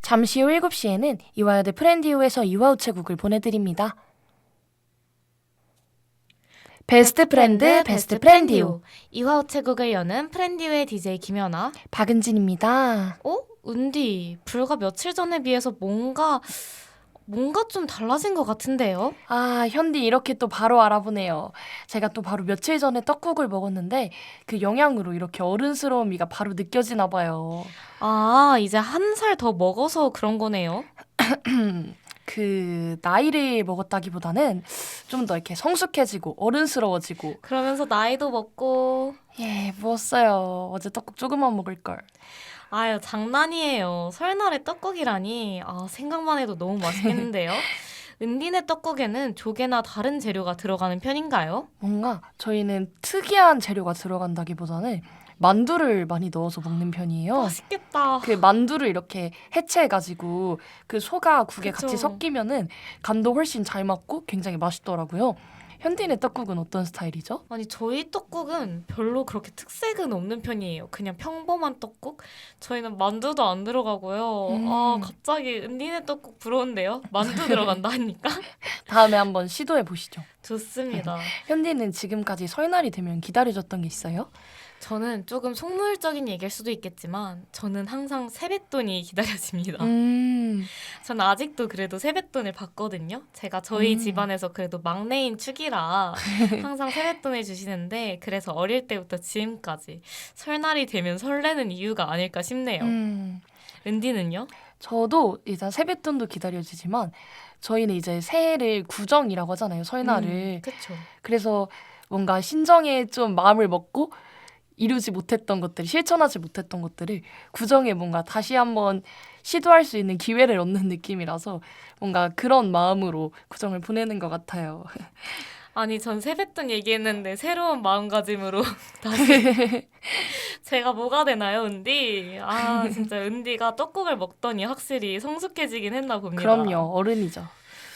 잠시 후 7시에는 이화여대 프렌디오에서 이화우체국을 보내드립니다. 베스트 프렌드 베스트 프렌디오 이화우체국을 여는 프렌디오의 DJ 김연아. 박은진입니다. 은디, 불과 며칠 전에 비해서 뭔가 좀 달라진 것 같은데요? 아, 현디 이렇게 또 바로 알아보네요. 제가 또 바로 며칠 전에 떡국을 먹었는데 그 영향으로 이렇게 어른스러운 미가 바로 느껴지나 봐요. 아, 이제 한 살 더 먹어서 그런 거네요. 그 나이를 먹었다기보다는 좀 더 이렇게 성숙해지고 어른스러워지고. 그러면서 나이도 먹고. 예, 먹었어요. 어제 떡국 조금만 먹을걸. 아유, 장난이에요. 설날에 떡국이라니. 아, 생각만 해도 너무 맛있겠는데요? 은디네 떡국에는 조개나 다른 재료가 들어가는 편인가요? 뭔가 저희는 특이한 재료가 들어간다기보다는 만두를 많이 넣어서 먹는 편이에요. 맛있겠다. 그 만두를 이렇게 해체해가지고 그 소가 국에 그쵸. 같이 섞이면은 간도 훨씬 잘 맞고 굉장히 맛있더라고요. 현디네 떡국은 어떤 스타일이죠? 아니, 저희 떡국은 별로 그렇게 특색은 없는 편이에요. 그냥 평범한 떡국? 저희는 만두도 안 들어가고요. 아, 갑자기 은디네 떡국 부러운데요? 만두 들어간다 하니까? 다음에 한번 시도해 보시죠. 좋습니다. 현디는 지금까지 설날이 되면 기다려졌던 게 있어요? 저는 조금 속물적인 얘기일 수도 있겠지만 저는 항상 세뱃돈이 기다려집니다. 저는 아직도 그래도 세뱃돈을 받거든요. 제가 저희 집안에서 그래도 막내인 축이라 항상 세뱃돈을 주시는데 그래서 어릴 때부터 지금까지 설날이 되면 설레는 이유가 아닐까 싶네요. 은디는요? 저도 일단 세뱃돈도 기다려지지만 저희는 이제 새해를 구정이라고 하잖아요. 설날을. 그쵸. 그래서 뭔가 신정에 좀 마음을 먹고 이루지 못했던 것들, 실천하지 못했던 것들을 구정에 뭔가 다시 한번 시도할 수 있는 기회를 얻는 느낌이라서 뭔가 그런 마음으로 구정을 보내는 것 같아요. 아니, 전 세뱃돈 얘기했는데 새로운 마음가짐으로 다시 제가 뭐가 되나요, 은디? 아, 진짜 은디가 떡국을 먹더니 확실히 성숙해지긴 했나 봅니다. 그럼요, 어른이죠.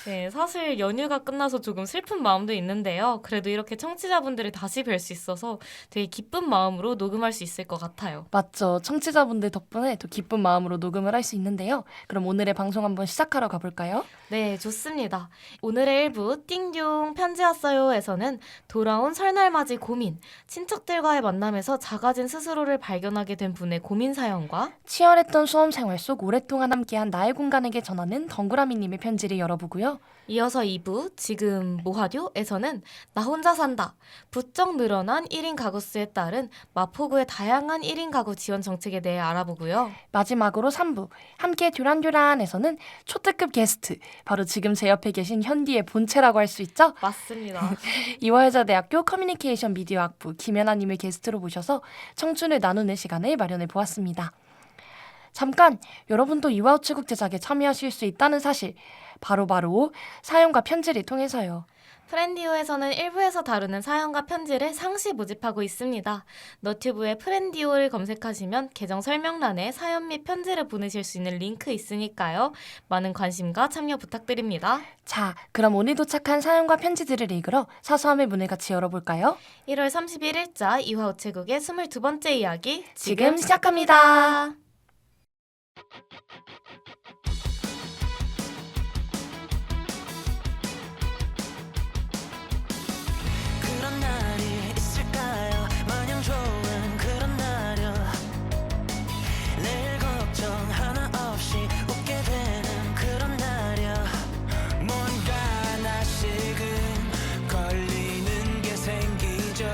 네, 사실 연휴가 끝나서 조금 슬픈 마음도 있는데요. 그래도 이렇게 청취자분들을 다시 뵐 수 있어서 되게 기쁜 마음으로 녹음할 수 있을 것 같아요. 맞죠. 청취자분들 덕분에 더 기쁜 마음으로 녹음을 할 수 있는데요. 그럼 오늘의 방송 한번 시작하러 가볼까요? 네, 좋습니다. 오늘의 일부 띵용 편지 왔어요에서는 돌아온 설날 맞이 고민, 친척들과의 만남에서 작아진 스스로를 발견하게 된 분의 고민 사연과 치열했던 수험 생활 속 오랫동안 함께한 나의 공간에게 전하는 덩그라미님의 편지를 열어보고요. 이어서 2부 지금 뭐하뇨?에서는 나 혼자 산다. 부쩍 늘어난 1인 가구 수에 따른 마포구의 다양한 1인 가구 지원 정책에 대해 알아보고요. 마지막으로 3부 함께 듀란듀란에서는 초특급 게스트 바로 지금 제 옆에 계신 현디의 본체라고 할 수 있죠? 맞습니다. 이화여자대학교 커뮤니케이션 미디어학부 김연아님을 게스트로 모셔서 청춘을 나누는 시간을 마련해 보았습니다. 잠깐 여러분도 이화우체국 제작에 참여하실 수 있다는 사실 바로 사연과 편지를 통해서요. 프렌디오에서는 일부에서 다루는 사연과 편지를 상시 모집하고 있습니다. 너튜브에 프렌디오를 검색하시면 계정 설명란에 사연 및 편지를 보내실 수 있는 링크 있으니까요. 많은 관심과 참여 부탁드립니다. 자, 그럼 오늘 도착한 사연과 편지들을 읽으러 사소함의 문을 같이 열어볼까요? 1월 31일자 이화우체국의 22번째 이야기 지금 시작합니다. 그런 날이 있을까요? 마냥 좋은 그런 날이요. 내일 걱정 하나 없이 웃게 되는 그런 날이요. 뭔가 하나씩은 걸리는 게 생기죠.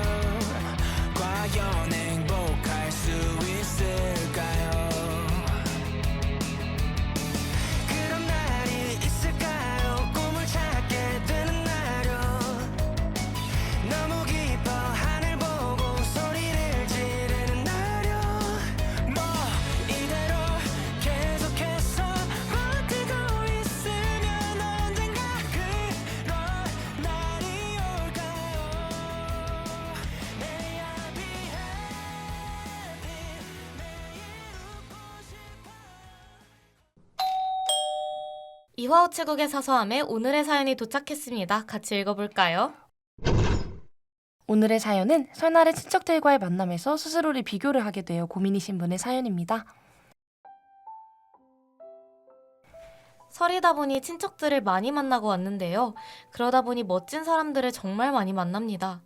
과연 행복할 수 있을까요? 그런 날이 있을까요? 꿈을 찾게 되는 날이요. 너무 기뻐 하늘 보고 소리를 지르는 날이요. 뭐 이대로 계속해서 버티고 있으면 언젠가 그런 날이 올까요? May I be happy 매일 웃고 싶어. 이화우체국의 사소함에 오늘의 사연이 도착했습니다. 같이 읽어볼까요? 오늘의 사연은 설날에 친척들과의 만남에서 스스로를 비교를 하게 되어 고민이신 분의 사연입니다. 설이다 보니 친척들을 많이 만나고 왔는데요. 그러다 보니 멋진 사람들을 정말 많이 만납니다.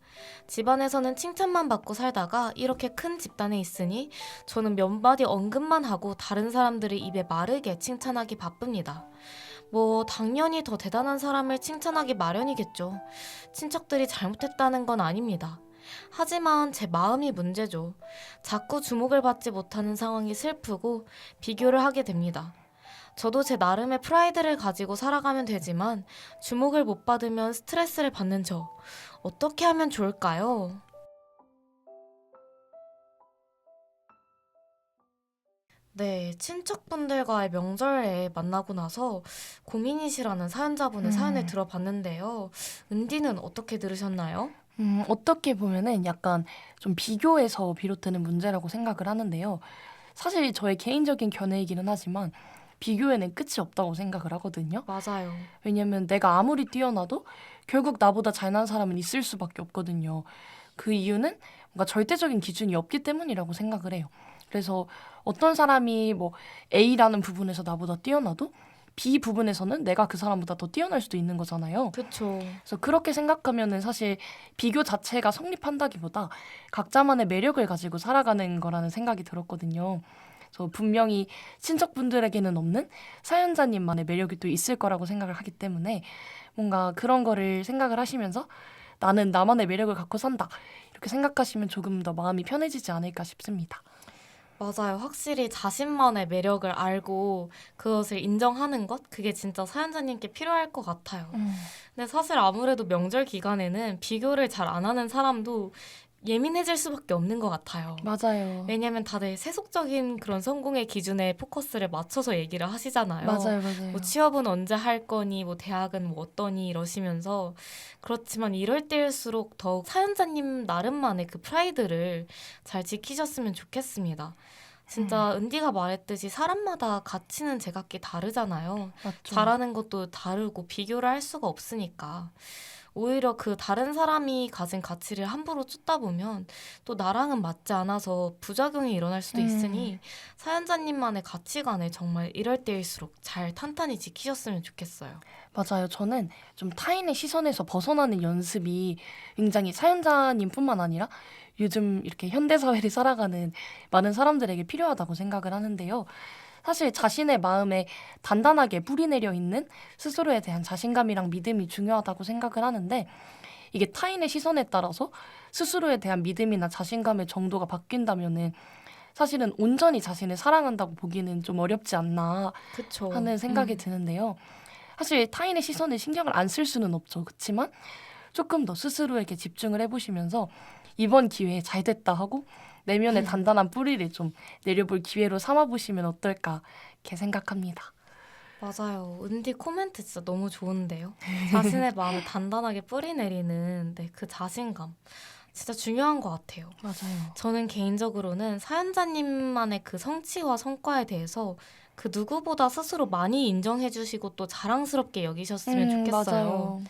집안에서는 칭찬만 받고 살다가 이렇게 큰 집단에 있으니 저는 몇 마디 언급만 하고 다른 사람들을 입에 마르게 칭찬하기 바쁩니다. 뭐 당연히 더 대단한 사람을 칭찬하기 마련이겠죠. 친척들이 잘못했다는 건 아닙니다. 하지만 제 마음이 문제죠. 자꾸 주목을 받지 못하는 상황이 슬프고 비교를 하게 됩니다. 저도 제 나름의 프라이드를 가지고 살아가면 되지만 주목을 못 받으면 스트레스를 받는 저 어떻게 하면 좋을까요? 네, 친척분들과의 명절에 만나고 나서 고민이시라는 사연자분의 사연을 들어봤는데요. 은디는 어떻게 들으셨나요? 어떻게 보면은 약간 좀 비교에서 비롯되는 문제라고 생각을 하는데요. 사실 저의 개인적인 견해이기는 하지만 비교에는 끝이 없다고 생각을 하거든요. 맞아요. 왜냐면 내가 아무리 뛰어나도 결국 나보다 잘난 사람은 있을 수밖에 없거든요. 그 이유는 뭔가 절대적인 기준이 없기 때문이라고 생각을 해요. 그래서 어떤 사람이 뭐 A라는 부분에서 나보다 뛰어나도 B 부분에서는 내가 그 사람보다 더 뛰어날 수도 있는 거잖아요. 그쵸. 그래서 그렇게 생각하면은 사실 비교 자체가 성립한다기보다 각자만의 매력을 가지고 살아가는 거라는 생각이 들었거든요. 그래서 분명히 친척분들에게는 없는 사연자님만의 매력이 또 있을 거라고 생각을 하기 때문에 뭔가 그런 거를 생각을 하시면서 나는 나만의 매력을 갖고 산다. 이렇게 생각하시면 조금 더 마음이 편해지지 않을까 싶습니다. 맞아요. 확실히 자신만의 매력을 알고 그것을 인정하는 것? 그게 진짜 사연자님께 필요할 것 같아요. 근데 사실 아무래도 명절 기간에는 비교를 잘 안 하는 사람도 예민해질 수밖에 없는 것 같아요. 맞아요. 왜냐면 다들 세속적인 그런 성공의 기준에 포커스를 맞춰서 얘기를 하시잖아요. 맞아요. 뭐 취업은 언제 할 거니, 뭐 대학은 뭐 어떠니 이러시면서 그렇지만 이럴 때일수록 더욱 사연자님 나름만의 그 프라이드를 잘 지키셨으면 좋겠습니다. 진짜 은디가 말했듯이 사람마다 가치는 제각기 다르잖아요. 맞죠. 잘하는 것도 다르고 비교를 할 수가 없으니까. 오히려 그 다른 사람이 가진 가치를 함부로 쫓다 보면 또 나랑은 맞지 않아서 부작용이 일어날 수도 있으니 사연자님만의 가치관을 정말 이럴 때일수록 잘 탄탄히 지키셨으면 좋겠어요. 맞아요. 저는 좀 타인의 시선에서 벗어나는 연습이 굉장히 사연자님뿐만 아니라 요즘 이렇게 현대사회를 살아가는 많은 사람들에게 필요하다고 생각을 하는데요. 사실 자신의 마음에 단단하게 뿌리내려 있는 스스로에 대한 자신감이랑 믿음이 중요하다고 생각을 하는데 이게 타인의 시선에 따라서 스스로에 대한 믿음이나 자신감의 정도가 바뀐다면은 사실은 온전히 자신을 사랑한다고 보기는 좀 어렵지 않나 그쵸. 하는 생각이 드는데요. 사실 타인의 시선에 신경을 안 쓸 수는 없죠. 그렇지만 조금 더 스스로에게 집중을 해보시면서 이번 기회에 잘 됐다 하고 내면의 단단한 뿌리를 좀 내려볼 기회로 삼아보시면 어떨까 이렇게 생각합니다. 맞아요. 은디 코멘트 진짜 너무 좋은데요. 자신의 마음을 단단하게 뿌리내리는 그 자신감. 진짜 중요한 것 같아요. 맞아요. 저는 개인적으로는 사연자님만의 그 성취와 성과에 대해서 그 누구보다 스스로 많이 인정해 주시고 또 자랑스럽게 여기셨으면 좋겠어요. 맞아요.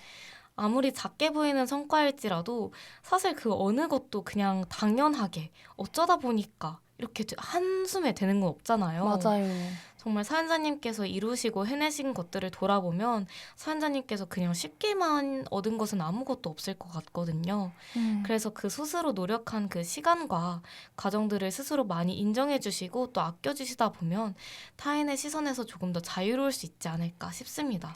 아무리 작게 보이는 성과일지라도 사실 그 어느 것도 그냥 당연하게 어쩌다 보니까 이렇게 한숨에 되는 건 없잖아요. 맞아요. 정말 사연자님께서 이루시고 해내신 것들을 돌아보면 사연자님께서 그냥 쉽게만 얻은 것은 아무것도 없을 것 같거든요. 그래서 그 스스로 노력한 그 시간과 과정들을 스스로 많이 인정해 주시고 또 아껴주시다 보면 타인의 시선에서 조금 더 자유로울 수 있지 않을까 싶습니다.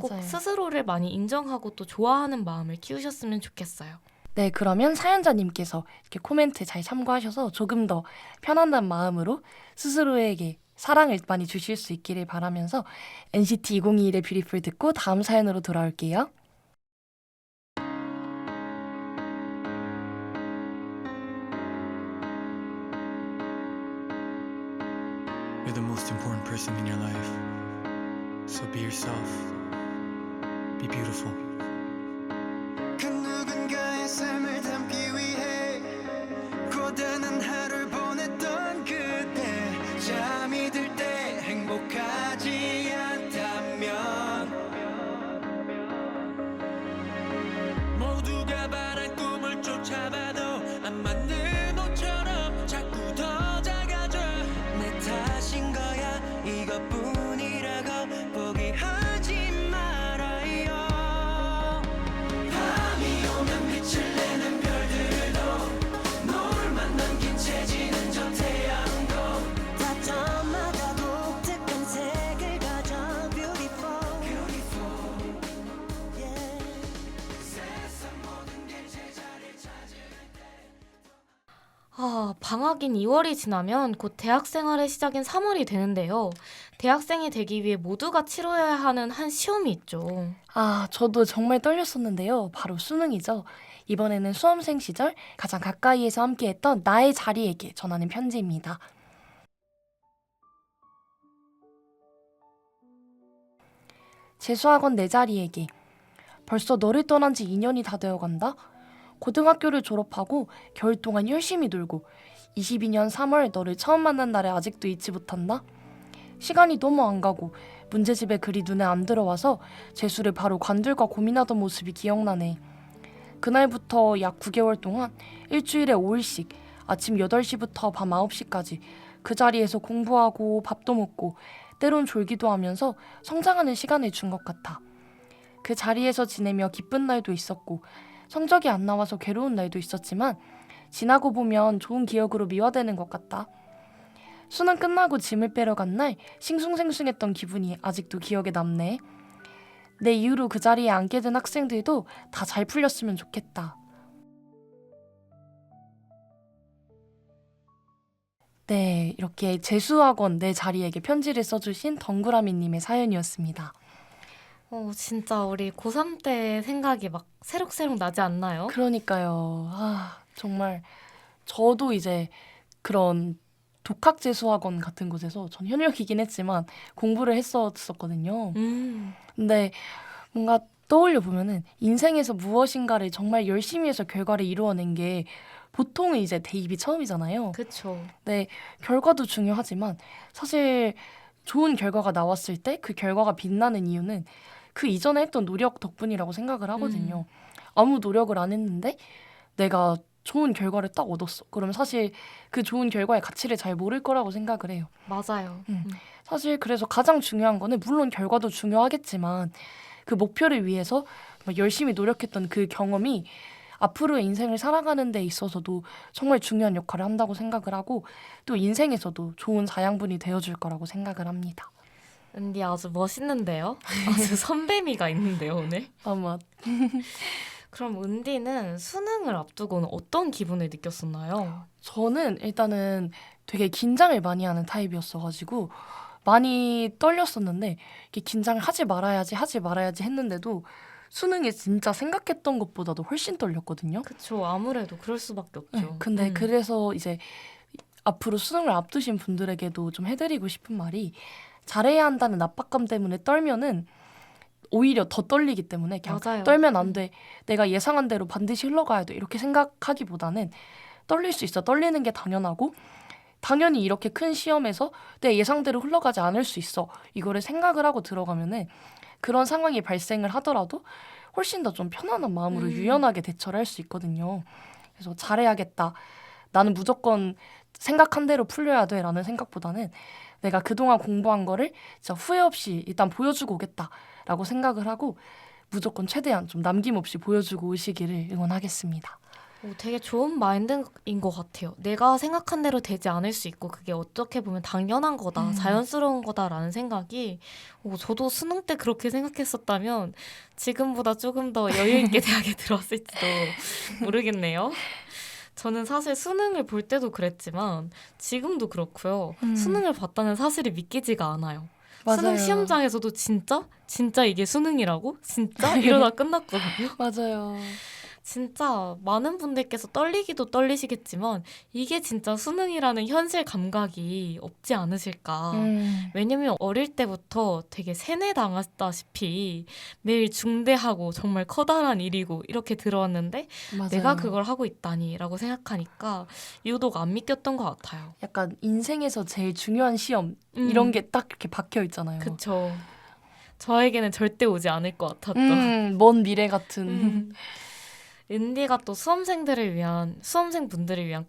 꼭 맞아요. 스스로를 많이 인정하고 또 좋아하는 마음을 키우셨으면 좋겠어요. 네, 그러면 사연자님께서 이렇게 코멘트 잘 참고하셔서 조금 더 편안한 마음으로 스스로에게 사랑을 많이 주실 수 있기를 바라면서 NCT 2021의 뷰티풀 듣고 다음 사연으로 돌아올게요. You're the most important person in your life. So be yourself. Be beautiful. 그 누군가의 삶을 담기 위해 고단한 하루를 보냈던 그때 잠이 들 때 행복하지 않다면 모두가 바란 꿈을 쫓아봐도 안 맞는 옷처럼 자꾸 더 작아져 내 탓인 거야 이것뿐이라고 포기하 방학인 2월이 지나면 곧 대학 생활의 시작인 3월이 되는데요. 대학생이 되기 위해 모두가 치러야 하는 한 시험이 있죠. 저도 정말 떨렸었는데요. 바로 수능이죠. 이번에는 수험생 시절 가장 가까이에서 함께했던 나의 자리에게 전하는 편지입니다. 재수학원 내 자리에게. 벌써 너를 떠난 지 2년이 다 되어간다. 고등학교를 졸업하고 겨울 동안 열심히 놀고 22년 3월 너를 처음 만난 날에 아직도 잊지 못한다. 시간이 너무 안 가고 문제집에 글이 눈에 안 들어와서 재수를 바로 관둘까 고민하던 모습이 기억나네. 그날부터 약 9개월 동안 일주일에 5일씩 아침 8시부터 밤 9시까지 그 자리에서 공부하고 밥도 먹고 때론 졸기도 하면서 성장하는 시간을 준 것 같아. 그 자리에서 지내며 기쁜 날도 있었고 성적이 안 나와서 괴로운 날도 있었지만 지나고 보면 좋은 기억으로 미화되는 것 같다. 수능 끝나고 짐을 빼러 간 날 싱숭생숭했던 기분이 아직도 기억에 남네. 내 이후로 그 자리에 앉게 된 학생들도 다 잘 풀렸으면 좋겠다. 네, 이렇게 재수학원 내 자리에게 편지를 써주신 덩그라미님의 사연이었습니다. 진짜 우리 고3 때 생각이 막 새록새록 나지 않나요? 그러니까요. 정말 저도 이제 그런 독학재수학원 같은 곳에서 전 현역이긴 했지만 공부를 했었거든요. 근데 뭔가 떠올려 보면은 인생에서 무엇인가를 정말 열심히 해서 결과를 이루어낸 게 보통은 이제 대입이 처음이잖아요. 그쵸. 네, 결과도 중요하지만 사실 좋은 결과가 나왔을 때 그 결과가 빛나는 이유는 그 이전에 했던 노력 덕분이라고 생각을 하거든요. 아무 노력을 안 했는데 내가 좋은 결과를 딱 얻었어. 그러면 사실 그 좋은 결과의 가치를 잘 모를 거라고 생각을 해요. 맞아요. 사실 그래서 가장 중요한 거는 물론 결과도 중요하겠지만 그 목표를 위해서 열심히 노력했던 그 경험이 앞으로의 인생을 살아가는 데 있어서도 정말 중요한 역할을 한다고 생각을 하고 또 인생에서도 좋은 자양분이 되어줄 거라고 생각을 합니다. 은디 아주 멋있는데요? 아주 선배미가 있는데요, 오늘? 아마 그럼 은디는 수능을 앞두고는 어떤 기분을 느꼈었나요? 저는 일단은 되게 긴장을 많이 하는 타입이었어가지고 많이 떨렸었는데 이렇게 긴장을 하지 말아야지 했는데도 수능이 진짜 생각했던 것보다도 훨씬 떨렸거든요. 그쵸, 아무래도 그럴 수밖에 없죠. 네, 근데 그래서 이제 앞으로 수능을 앞두신 분들에게도 좀 해드리고 싶은 말이 잘해야 한다는 압박감 때문에 떨면은 오히려 더 떨리기 때문에 그냥 맞아요. 떨면 안 돼. 내가 예상한 대로 반드시 흘러가야 돼. 이렇게 생각하기보다는 떨릴 수 있어. 떨리는 게 당연하고 당연히 이렇게 큰 시험에서 내 예상대로 흘러가지 않을 수 있어. 이거를 생각을 하고 들어가면은 그런 상황이 발생을 하더라도 훨씬 더 좀 편안한 마음으로 유연하게 대처를 할 수 있거든요. 그래서 잘해야겠다. 나는 무조건 생각한 대로 풀려야 돼 라는 생각보다는 내가 그동안 공부한 거를 진짜 후회 없이 일단 보여주고 오겠다라고 생각을 하고 무조건 최대한 좀 남김없이 보여주고 오시기를 응원하겠습니다. 되게 좋은 마인드인 것 같아요. 내가 생각한 대로 되지 않을 수 있고 그게 어떻게 보면 당연한 거다, 자연스러운 거다라는 생각이 저도 수능 때 그렇게 생각했었다면 지금보다 조금 더 여유 있게 대학에 들어왔을지도 모르겠네요. 저는 사실 수능을 볼 때도 그랬지만 지금도 그렇고요. 수능을 봤다는 사실이 믿기지가 않아요. 맞아요. 수능 시험장에서도 진짜 이게 수능이라고? 진짜? 이러다 끝났거든요. 맞아요. 진짜 많은 분들께서 떨리기도 떨리시겠지만 이게 진짜 수능이라는 현실 감각이 없지 않으실까. 왜냐면 어릴 때부터 되게 세뇌당했다시피 매일 중대하고 정말 커다란 일이고 이렇게 들어왔는데 맞아요. 내가 그걸 하고 있다니라고 생각하니까 유독 안 믿겼던 것 같아요. 약간 인생에서 제일 중요한 시험 이런 게 딱 이렇게 박혀 있잖아요. 그쵸. 저에게는 절대 오지 않을 것 같았던. 먼 미래 같은. 은디가 또 수험생분들을 위한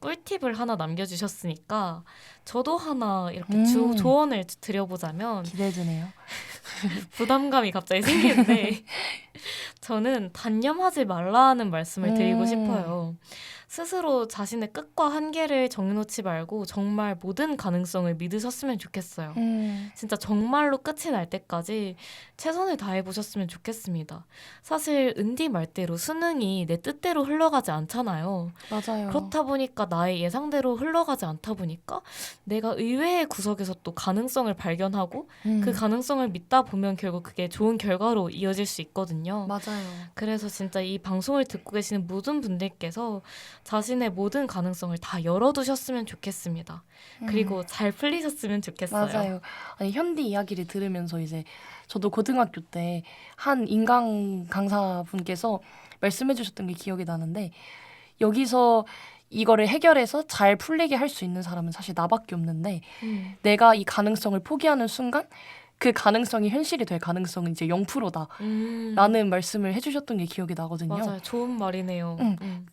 꿀팁을 하나 남겨주셨으니까 저도 하나 이렇게 조언을 드려보자면 기대되네요. 부담감이 갑자기 생기는데 저는 단념하지 말라는 말씀을 드리고 싶어요. 스스로 자신의 끝과 한계를 정해놓지 말고 정말 모든 가능성을 믿으셨으면 좋겠어요. 진짜 정말로 끝이 날 때까지 최선을 다해보셨으면 좋겠습니다. 사실 은디 말대로 수능이 내 뜻대로 흘러가지 않잖아요. 맞아요. 그렇다 보니까 나의 예상대로 흘러가지 않다 보니까 내가 의외의 구석에서 또 가능성을 발견하고 그 가능성을 믿다 보면 결국 그게 좋은 결과로 이어질 수 있거든요. 맞아요. 그래서 진짜 이 방송을 듣고 계시는 모든 분들께서 자신의 모든 가능성을 다 열어두셨으면 좋겠습니다. 그리고 잘 풀리셨으면 좋겠어요. 맞아요. 아니 현디 이야기를 들으면서 이제 저도 고등학교 때 한 인강 강사분께서 말씀해 주셨던 게 기억이 나는데 여기서 이거를 해결해서 잘 풀리게 할 수 있는 사람은 사실 나밖에 없는데 내가 이 가능성을 포기하는 순간 그 가능성이 현실이 될 가능성은 이제 0%다 라는 말씀을 해주셨던 게 기억이 나거든요. 맞아요. 좋은 말이네요.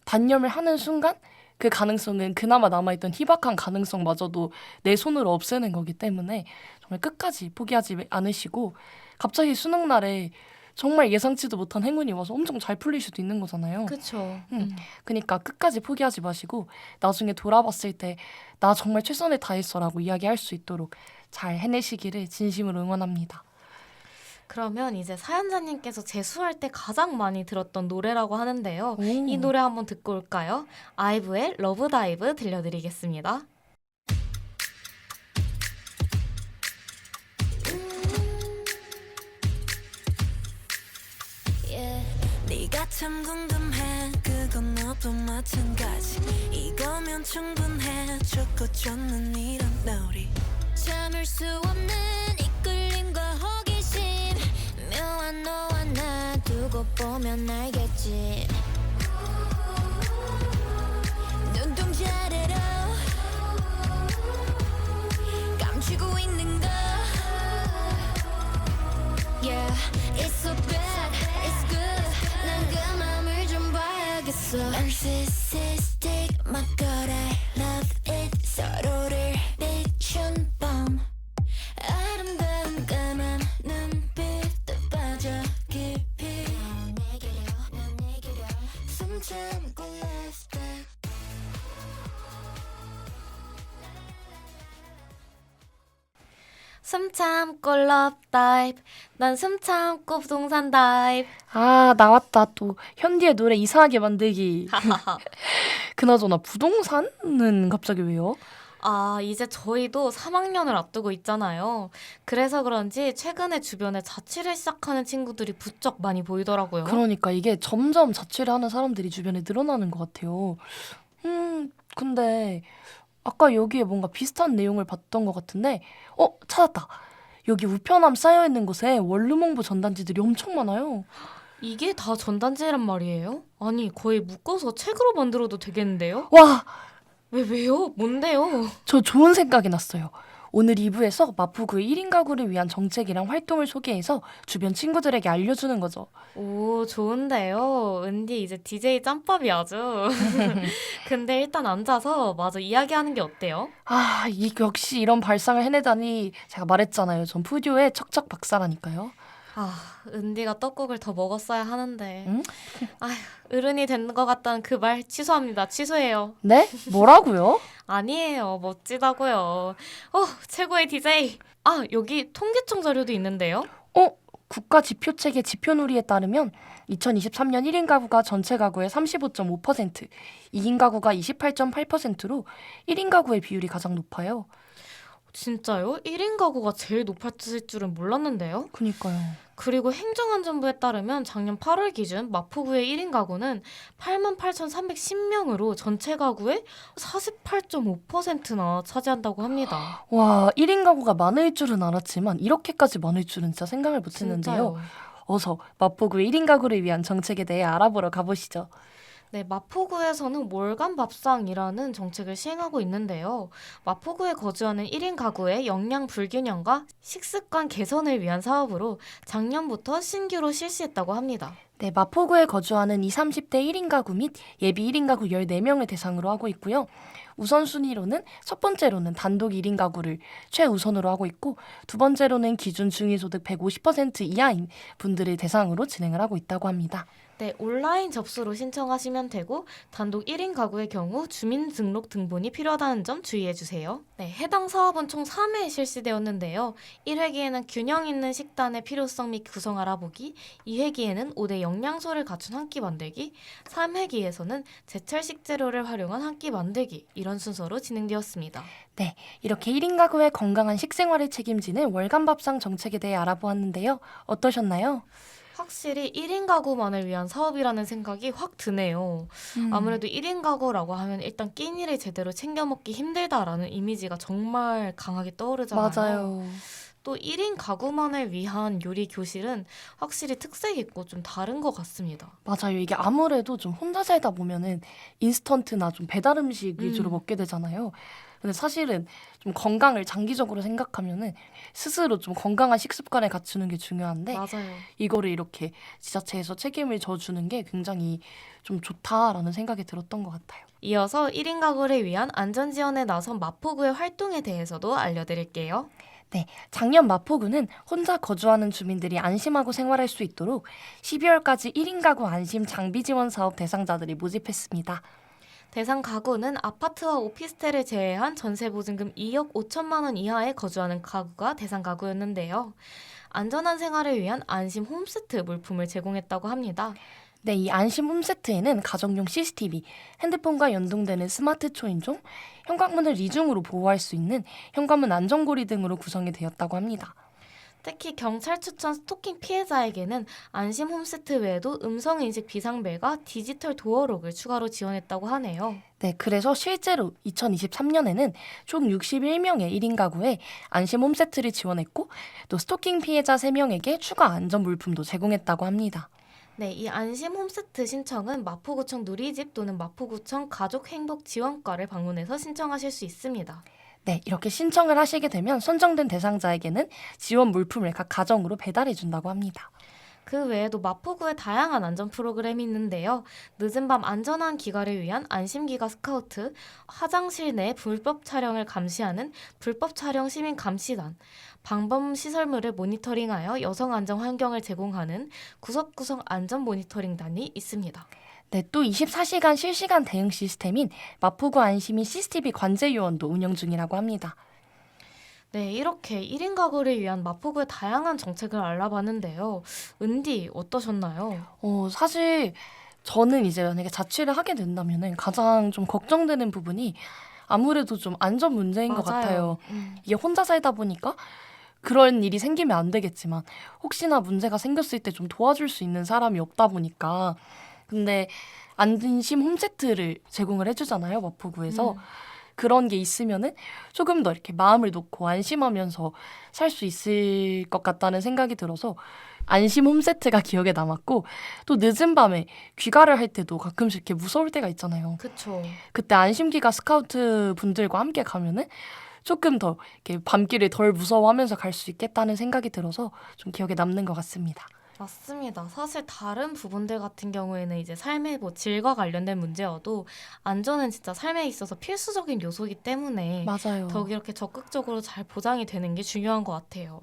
단념을 하는 순간 그 가능성은 그나마 남아있던 희박한 가능성마저도 내 손으로 없애는 거기 때문에 정말 끝까지 포기하지 않으시고 갑자기 수능 날에 정말 예상치도 못한 행운이 와서 엄청 잘 풀릴 수도 있는 거잖아요. 그렇죠. 그러니까 끝까지 포기하지 마시고 나중에 돌아봤을 때 나 정말 최선을 다했어라고 이야기할 수 있도록 잘 해내시기를 진심으로 응원합니다. 그러면 이제 사연자님께서 재수할 때 가장 많이 들었던 노래라고 하는데요. 오. 이 노래 한번 듣고 올까요? 아이브의 러브다이브 들려드리겠습니다. 네가 참 궁금해 그건 너도 마찬가지 이거면 충분해 좋고 좋는 이런 놀이 참을 수 없는 이끌림과 호기심 묘한 너와 나 두고 보면 알겠지 눈동자래로 감추고 있는 거 Yeah, it's so bad, it's good 난 그 맘을 좀 봐야겠어 Narcissistic my god I love it 서로를 비춘 밤 아름다운 까만 눈빛도 빠져 깊이 난 내게로 숨 참고 last time 숨 참고 러브 다이브 난 숨 참고 부동산 다이브 아 나왔다 또 현디의 노래 이상하게 만들기. 그나저나 부동산은 갑자기 왜요? 아, 이제 저희도 3학년을 앞두고 있잖아요. 그래서 그런지 최근에 주변에 자취를 시작하는 친구들이 부쩍 많이 보이더라고요. 그러니까 이게 점점 자취를 하는 사람들이 주변에 늘어나는 것 같아요. 근데 아까 여기에 뭔가 비슷한 내용을 봤던 것 같은데 찾았다. 여기 우편함 쌓여있는 곳에 원룸 홍보 전단지들이 엄청 많아요. 이게 다 전단지란 말이에요? 아니, 거의 묶어서 책으로 만들어도 되겠는데요? 와! 왜요? 뭔데요? 저 좋은 생각이 났어요. 오늘 2부에서 마포구의 1인 가구를 위한 정책이랑 활동을 소개해서 주변 친구들에게 알려주는 거죠. 오, 좋은데요. 은디 이제 DJ 짬밥이 아주. 근데 일단 앉아서 마저 이야기하는 게 어때요? 역시 이런 발상을 해내다니 제가 말했잖아요. 전 푸디오의 척척 박사라니까요. 아, 은디가 떡국을 더 먹었어야 하는데. 응? 아휴, 어른이 된 것 같다는 그 말 취소합니다. 취소해요. 네? 뭐라고요? 아니에요. 멋지다고요. 최고의 DJ. 여기 통계청 자료도 있는데요. 국가지표체계 지표누리에 따르면 2023년 1인 가구가 전체 가구의 35.5%, 2인 가구가 28.8%로 1인 가구의 비율이 가장 높아요. 진짜요? 1인 가구가 제일 높았을 줄은 몰랐는데요. 그니까요. 그리고 행정안전부에 따르면 작년 8월 기준 마포구의 1인 가구는 88,310명으로 전체 가구의 48.5%나 차지한다고 합니다. 와, 1인 가구가 많을 줄은 알았지만 이렇게까지 많을 줄은 진짜 생각을 못했는데요. 진짜요. 어서 마포구의 1인 가구를 위한 정책에 대해 알아보러 가보시죠. 네, 마포구에서는 월간 밥상이라는 정책을 시행하고 있는데요. 마포구에 거주하는 1인 가구의 영양 불균형과 식습관 개선을 위한 사업으로 작년부터 신규로 실시했다고 합니다. 네, 마포구에 거주하는 20, 30대 1인 가구 및 예비 1인 가구 14명을 대상으로 하고 있고요. 우선순위로는 첫 번째로는 단독 1인 가구를 최우선으로 하고 있고 두 번째로는 기준 중위소득 150% 이하인 분들을 대상으로 진행을 하고 있다고 합니다. 네, 온라인 접수로 신청하시면 되고 단독 1인 가구의 경우 주민등록 등본이 필요하다는 점 주의해주세요. 네, 해당 사업은 총 3회 실시되었는데요. 1회기에는 균형 있는 식단의 필요성 및 구성 알아보기, 2회기에는 5대 영양소를 갖춘 한 끼 만들기, 3회기에서는 제철 식재료를 활용한 한 끼 만들기 이런 순서로 진행되었습니다. 네, 이렇게 1인 가구의 건강한 식생활을 책임지는 월간 밥상 정책에 대해 알아보았는데요. 어떠셨나요? 확실히 1인 가구만을 위한 사업이라는 생각이 확 드네요. 아무래도 1인 가구라고 하면 일단 끼니를 제대로 챙겨 먹기 힘들다라는 이미지가 정말 강하게 떠오르잖아요. 맞아요. 또 1인 가구만을 위한 요리 교실은 확실히 특색 있고 좀 다른 것 같습니다. 맞아요. 이게 아무래도 좀 혼자 살다 보면은 인스턴트나 좀 배달 음식 위주로 먹게 되잖아요. 근데 사실은 좀 건강을 장기적으로 생각하면은 스스로 좀 건강한 식습관을 갖추는 게 중요한데 맞아요. 이거를 이렇게 지자체에서 책임을 져주는 게 굉장히 좀 좋다라는 생각이 들었던 것 같아요. 이어서 1인 가구를 위한 안전 지원에 나선 마포구의 활동에 대해서도 알려드릴게요. 네, 작년 마포구는 혼자 거주하는 주민들이 안심하고 생활할 수 있도록 12월까지 1인 가구 안심 장비 지원 사업 대상자들이 모집했습니다. 대상 가구는 아파트와 오피스텔을 제외한 전세 보증금 2억 5천만 원 이하에 거주하는 가구가 대상 가구였는데요. 안전한 생활을 위한 안심 홈세트 물품을 제공했다고 합니다. 네, 이 안심 홈세트에는 가정용 CCTV, 핸드폰과 연동되는 스마트 초인종, 현관문을 이중으로 보호할 수 있는 현관문 안전고리 등으로 구성이 되었다고 합니다. 특히 경찰 추천 스토킹 피해자에게는 안심 홈세트 외에도 음성인식 비상벨과 디지털 도어록을 추가로 지원했다고 하네요. 네, 그래서 실제로 2023년에는 총 61명의 1인 가구에 안심 홈세트를 지원했고 또 스토킹 피해자 3명에게 추가 안전 물품도 제공했다고 합니다. 네, 이 안심 홈세트 신청은 마포구청 누리집 또는 마포구청 가족행복지원과를 방문해서 신청하실 수 있습니다. 네, 이렇게 신청을 하시게 되면 선정된 대상자에게는 지원 물품을 각 가정으로 배달해 준다고 합니다. 그 외에도 마포구에 다양한 안전 프로그램이 있는데요. 늦은 밤 안전한 귀가를 위한 안심귀가 스카우트, 화장실 내 불법 촬영을 감시하는 불법 촬영 시민 감시단, 방범 시설물을 모니터링하여 여성 안전 환경을 제공하는 구석구석 안전 모니터링단이 있습니다. 네, 또 24시간 실시간 대응 시스템인 마포구 안심이 CCTV 관제 요원도 운영 중이라고 합니다. 네, 이렇게 1인 가구를 위한 마포구의 다양한 정책을 알아봤는데요. 은디 어떠셨나요? 사실 저는 이제 만약에 자취를 하게 된다면은 가장 좀 걱정되는 부분이 아무래도 좀 안전 문제인 것 같아요. 이게 혼자 살다 보니까 그런 일이 생기면 안 되겠지만 혹시나 문제가 생겼을 때 좀 도와줄 수 있는 사람이 없다 보니까 근데 안심 홈세트를 제공을 해주잖아요, 마포구에서. 그런 게 있으면은 조금 더 이렇게 마음을 놓고 안심하면서 살 수 있을 것 같다는 생각이 들어서 안심 홈세트가 기억에 남았고 또 늦은 밤에 귀가를 할 때도 가끔씩 이렇게 무서울 때가 있잖아요. 그쵸. 그때 안심귀가 스카우트 분들과 함께 가면은 조금 더 이렇게 밤길을 덜 무서워하면서 갈 수 있겠다는 생각이 들어서 좀 기억에 남는 것 같습니다. 맞습니다. 사실 다른 부분들 같은 경우에는 이제 삶의 뭐 질과 관련된 문제여도 안전은 진짜 삶에 있어서 필수적인 요소이기 때문에 맞아요. 더욱 이렇게 적극적으로 잘 보장이 되는 게 중요한 것 같아요.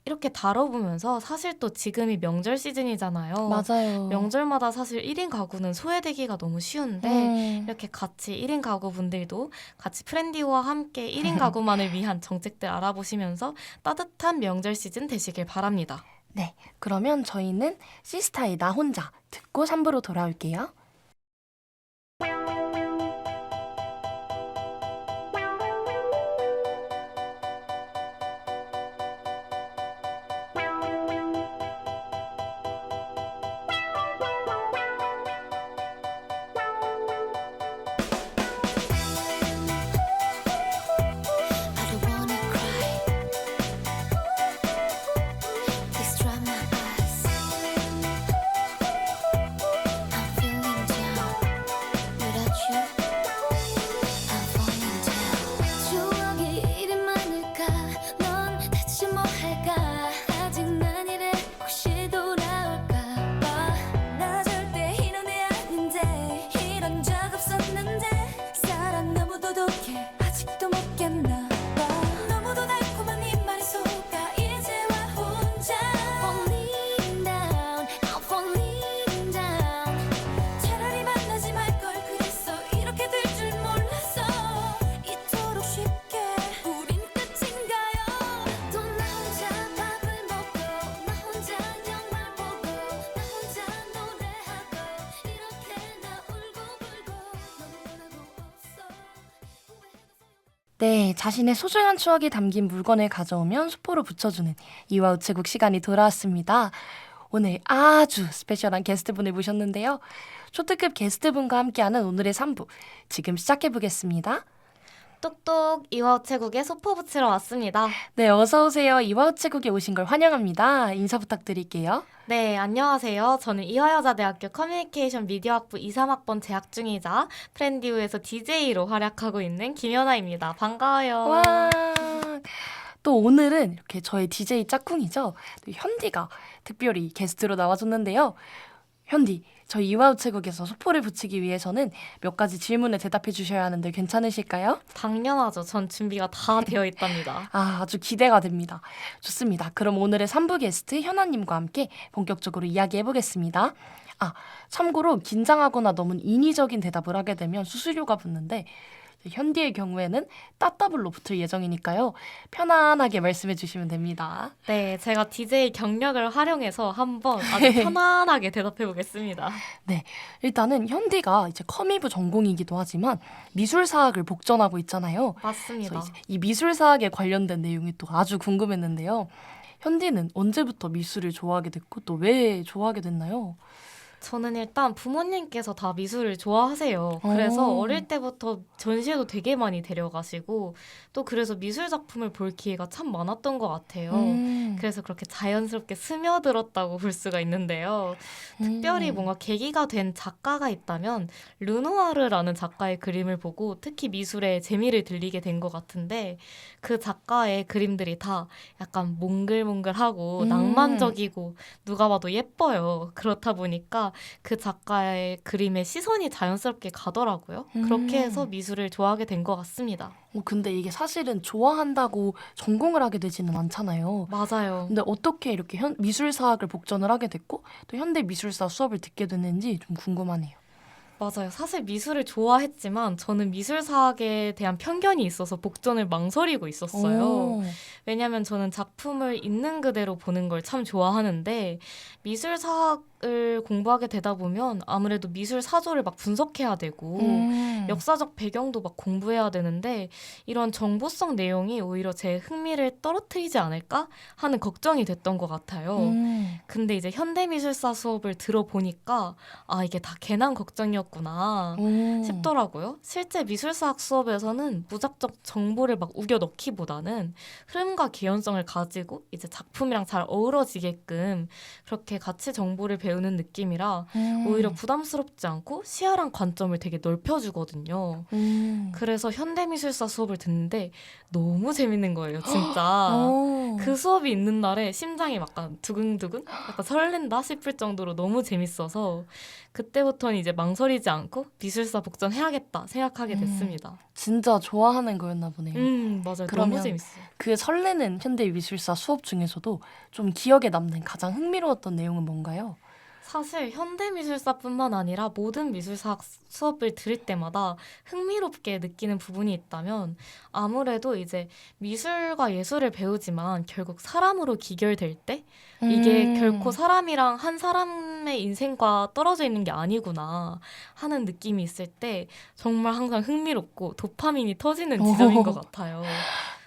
이렇게 다뤄보면서 사실 또 지금이 명절 시즌이잖아요. 맞아요. 명절마다 사실 1인 가구는 소외되기가 너무 쉬운데 이렇게 같이 1인 가구 분들도 같이 프렌디와 함께 1인 가구만을 위한 정책들 알아보시면서 따뜻한 명절 시즌 되시길 바랍니다. 네, 그러면 저희는 시스타의 나 혼자 듣고 3부로 돌아올게요. I don't wanna cry. Please dry my eyes. I'm feeling 네, 자신의 소중한 추억이 담긴 물건을 가져오면 수포로 붙여주는 이화 우체국 시간이 돌아왔습니다. 오늘 아주 스페셜한 게스트분을 모셨는데요. 초특급 게스트분과 함께하는 오늘의 3부 지금 시작해보겠습니다. 똑똑 이화우체국에 소포 붙이러 왔습니다. 네, 어서오세요. 이화 우체국에 오신 걸 환영합니다. 인사 부탁드릴게요. 네, 안녕하세요. 저는 이화여자대학교 커뮤니케이션 미디어학부 2, 3학번 재학 중이자 프렌디우에서 DJ로 활약하고 있는 김연아입니다. 반가워요. 와. 또 오늘은 이렇게 저의 DJ 짝꿍이죠. 또 현디가 특별히 게스트로 나와줬는데요. 현디, 저희 이화우체국에서 소포를 붙이기 위해서는 몇 가지 질문에 대답해 주셔야 하는데 괜찮으실까요? 당연하죠. 전 준비가 다 되어 있답니다. 아주 기대가 됩니다. 좋습니다. 그럼 오늘의 3부 게스트 현아님과 함께 본격적으로 이야기해 보겠습니다. 참고로 긴장하거나 너무 인위적인 대답을 하게 되면 수수료가 붙는데 현디의 경우에는 따따블로 붙을 예정이니까요. 편안하게 말씀해 주시면 됩니다. 네, 제가 DJ 경력을 활용해서 한번 아주 편안하게 대답해 보겠습니다. 네, 일단은 현디가 이제 커미부 전공이기도 하지만 미술사학을 복전하고 있잖아요. 맞습니다. 그래서 이제 이 미술사학에 관련된 내용이 또 아주 궁금했는데요. 현디는 언제부터 미술을 좋아하게 됐고 또 왜 좋아하게 됐나요? 저는 일단 부모님께서 다 미술을 좋아하세요. 그래서 어릴 때부터 전시회도 되게 많이 데려가시고 또 그래서 미술 작품을 볼 기회가 참 많았던 것 같아요. 그래서 그렇게 자연스럽게 스며들었다고 볼 수가 있는데요. 특별히 뭔가 계기가 된 작가가 있다면 르누아르라는 작가의 그림을 보고 특히 미술에 재미를 들리게 된 것 같은데 그 작가의 그림들이 다 약간 몽글몽글하고 낭만적이고 누가 봐도 예뻐요. 그렇다 보니까 그 작가의 그림에 시선이 자연스럽게 가더라고요. 그렇게 해서 미술을 좋아하게 된 것 같습니다. 근데 이게 사실은 좋아한다고 전공을 하게 되지는 않잖아요. 맞아요. 근데 어떻게 이렇게 미술사학을 복전을 하게 됐고 또 현대 미술사 수업을 듣게 됐는지 좀 궁금하네요. 맞아요. 사실 미술을 좋아했지만 저는 미술사학에 대한 편견이 있어서 복전을 망설이고 있었어요. 왜냐하면 저는 작품을 있는 그대로 보는 걸 참 좋아하는데 미술사학을 공부하게 되다 보면 아무래도 미술 사조를 막 분석해야 되고 역사적 배경도 막 공부해야 되는데 이런 정보성 내용이 오히려 제 흥미를 떨어뜨리지 않을까 하는 걱정이 됐던 것 같아요. 근데 이제 현대미술사 수업을 들어보니까 이게 다 괜한 걱정이었구나 싶더라고요. 실제 미술사학 수업에서는 무작정 정보를 막 우겨 넣기보다는 흐름과 개연성을 가지고 이제 작품이랑 잘 어우러지게끔 그렇게 같이 정보를 배우는 느낌이라 오히려 부담스럽지 않고 시야랑 관점을 되게 넓혀주거든요. 그래서 현대미술사 수업을 듣는데 너무 재밌는 거예요, 진짜. 그 수업이 있는 날에 심장이 약간 두근두근? 약간 설렌다 싶을 정도로 너무 재밌어서 그때부터는 이제 망설이지 않고 미술사 복전해야겠다 생각하게 됐습니다. 진짜 좋아하는 거였나 보네요. 맞아요. 그러면 너무 재밌어요. 그 설레는 현대미술사 수업 중에서도 좀 기억에 남는 가장 흥미로웠던 내용은 뭔가요? 사실 현대미술사뿐만 아니라 모든 미술사 수업을 들을 때마다 흥미롭게 느끼는 부분이 있다면 아무래도 이제 미술과 예술을 배우지만 결국 사람으로 기결될 때 이게 결코 사람이랑 한 사람의 인생과 떨어져 있는 게 아니구나 하는 느낌이 있을 때 정말 항상 흥미롭고 도파민이 터지는 지점인 것 같아요.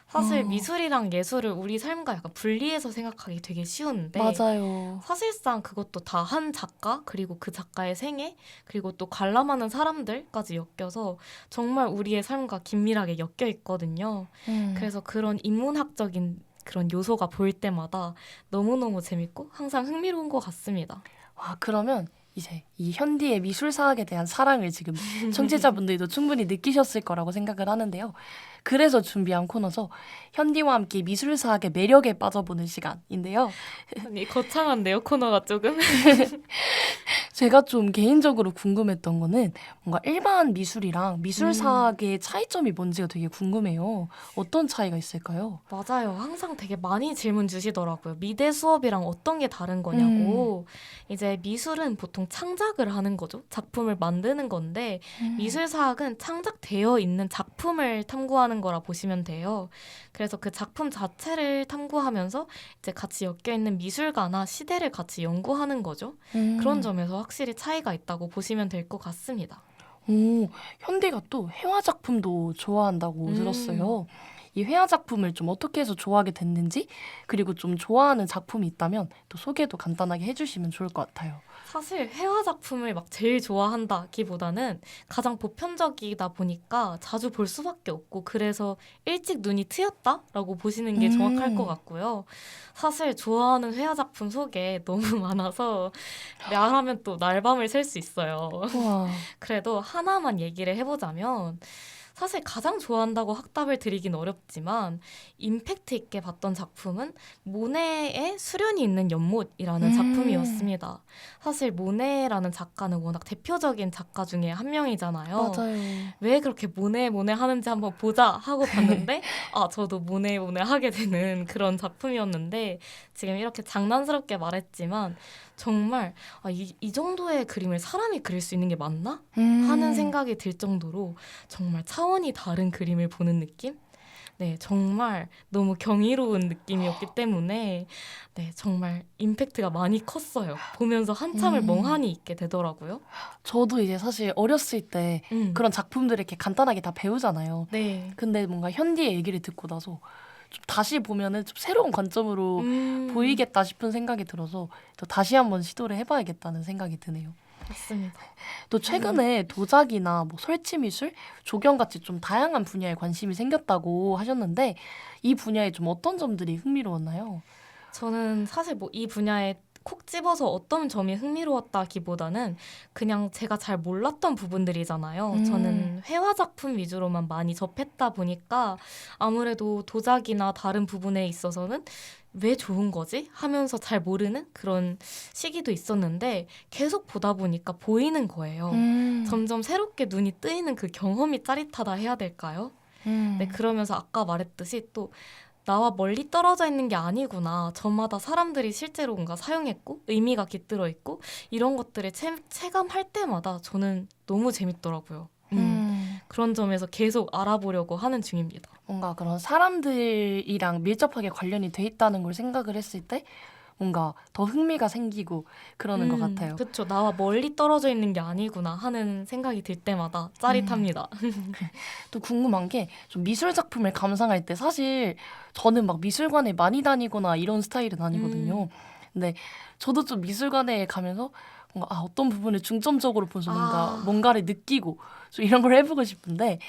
사실 미술이랑 예술을 우리 삶과 약간 분리해서 생각하기 되게 쉬운데 맞아요. 사실상 그것도 다 한 작가 그리고 그 작가의 생애 그리고 또 관람하는 사람들까지 엮여서 정말 우리의 삶과 긴밀하게 엮여 있거든요. 그래서 그런 인문학적인 그런 요소가 보일 때마다 너무너무 재밌고 항상 흥미로운 것 같습니다. 와, 그러면 이제 이 현디의 미술사학에 대한 사랑을 지금 청취자분들도 충분히 느끼셨을 거라고 생각을 하는데요. 그래서 준비한 코너죠. 현디와 함께 미술사학의 매력에 빠져보는 시간인데요. 아니, 거창한데요, 코너가 조금? 제가 좀 개인적으로 궁금했던 거는 뭔가 일반 미술이랑 미술사학의 차이점이 뭔지가 되게 궁금해요. 어떤 차이가 있을까요? 맞아요. 항상 되게 많이 질문 주시더라고요. 미대 수업이랑 어떤 게 다른 거냐고. 이제 미술은 보통 창작을 하는 거죠. 작품을 만드는 건데 미술사학은 창작되어 있는 작품을 탐구하는 거라 보시면 돼요. 그래서 그 작품 자체를 탐구하면서 이제 같이 엮여 있는 미술가나 시대를 같이 연구하는 거죠. 그런 점에서 확실히 차이가 있다고 보시면 될 것 같습니다. 오, 현디가 또 회화 작품도 좋아한다고 들었어요. 이 회화 작품을 좀 어떻게 해서 좋아하게 됐는지, 그리고 좀 좋아하는 작품이 있다면 또 소개도 간단하게 해주시면 좋을 것 같아요. 사실 회화 작품을 막 제일 좋아한다기보다는 가장 보편적이다 보니까 자주 볼 수밖에 없고 그래서 일찍 눈이 트였다라고 보시는 게 정확할 것 같고요. 사실 좋아하는 회화 작품 속에 너무 많아서 말하면 또 날밤을 샐 수 있어요. 우와. 그래도 하나만 얘기를 해보자면 사실 가장 좋아한다고 확답을 드리긴 어렵지만 임팩트 있게 봤던 작품은 모네의 수련이 있는 연못이라는 작품이었습니다. 사실 모네라는 작가는 워낙 대표적인 작가 중에 한 명이잖아요. 맞아요. 왜 그렇게 모네 하는지 한번 보자 하고 봤는데 아 저도 모네 하게 되는 그런 작품이었는데 지금 이렇게 장난스럽게 말했지만 정말 이 정도의 그림을 사람이 그릴 수 있는 게 맞나? 하는 생각이 들 정도로 정말 차원이 다른 그림을 보는 느낌? 네, 정말 너무 경이로운 느낌이었기 때문에 네, 정말 임팩트가 많이 컸어요. 보면서 한참을 멍하니 있게 되더라고요. 저도 이제 사실 어렸을 때 그런 작품들을 이렇게 간단하게 다 배우잖아요. 네. 근데 뭔가 현디의 얘기를 듣고 나서 좀 다시 보면은 좀 새로운 관점으로 보이겠다 싶은 생각이 들어서 또 다시 한번 시도를 해봐야겠다는 생각이 드네요. 맞습니다. 또 최근에 도자기나 뭐 설치미술, 조경같이 좀 다양한 분야에 관심이 생겼다고 하셨는데 이 분야에 좀 어떤 점들이 흥미로웠나요? 저는 사실 뭐 이 분야에 콕 집어서 어떤 점이 흥미로웠다기보다는 그냥 제가 잘 몰랐던 부분들이잖아요. 저는 회화 작품 위주로만 많이 접했다 보니까 아무래도 도자기나 다른 부분에 있어서는 왜 좋은 거지? 하면서 잘 모르는 그런 시기도 있었는데 계속 보다 보니까 보이는 거예요. 점점 새롭게 눈이 뜨이는 그 경험이 짜릿하다 해야 될까요? 네, 그러면서 아까 말했듯이 또 나와 멀리 떨어져 있는 게 아니구나. 저마다 사람들이 실제로 뭔가 사용했고 의미가 깃들어 있고 이런 것들을 체감할 때마다 저는 너무 재밌더라고요. 그런 점에서 계속 알아보려고 하는 중입니다. 뭔가 그런 사람들이랑 밀접하게 관련이 돼 있다는 걸 생각을 했을 때 뭔가 더 흥미가 생기고 그러는 것 같아요. 그렇죠. 나와 멀리 떨어져 있는 게 아니구나 하는 생각이 들 때마다 짜릿합니다. 또 궁금한 게 좀 미술 작품을 감상할 때 사실 저는 막 미술관에 많이 다니거나 이런 스타일은 아니거든요. 근데 저도 좀 미술관에 가면서 뭔가 어떤 부분을 중점적으로 보면서 뭔가를 느끼고 좀 이런 걸 해보고 싶은데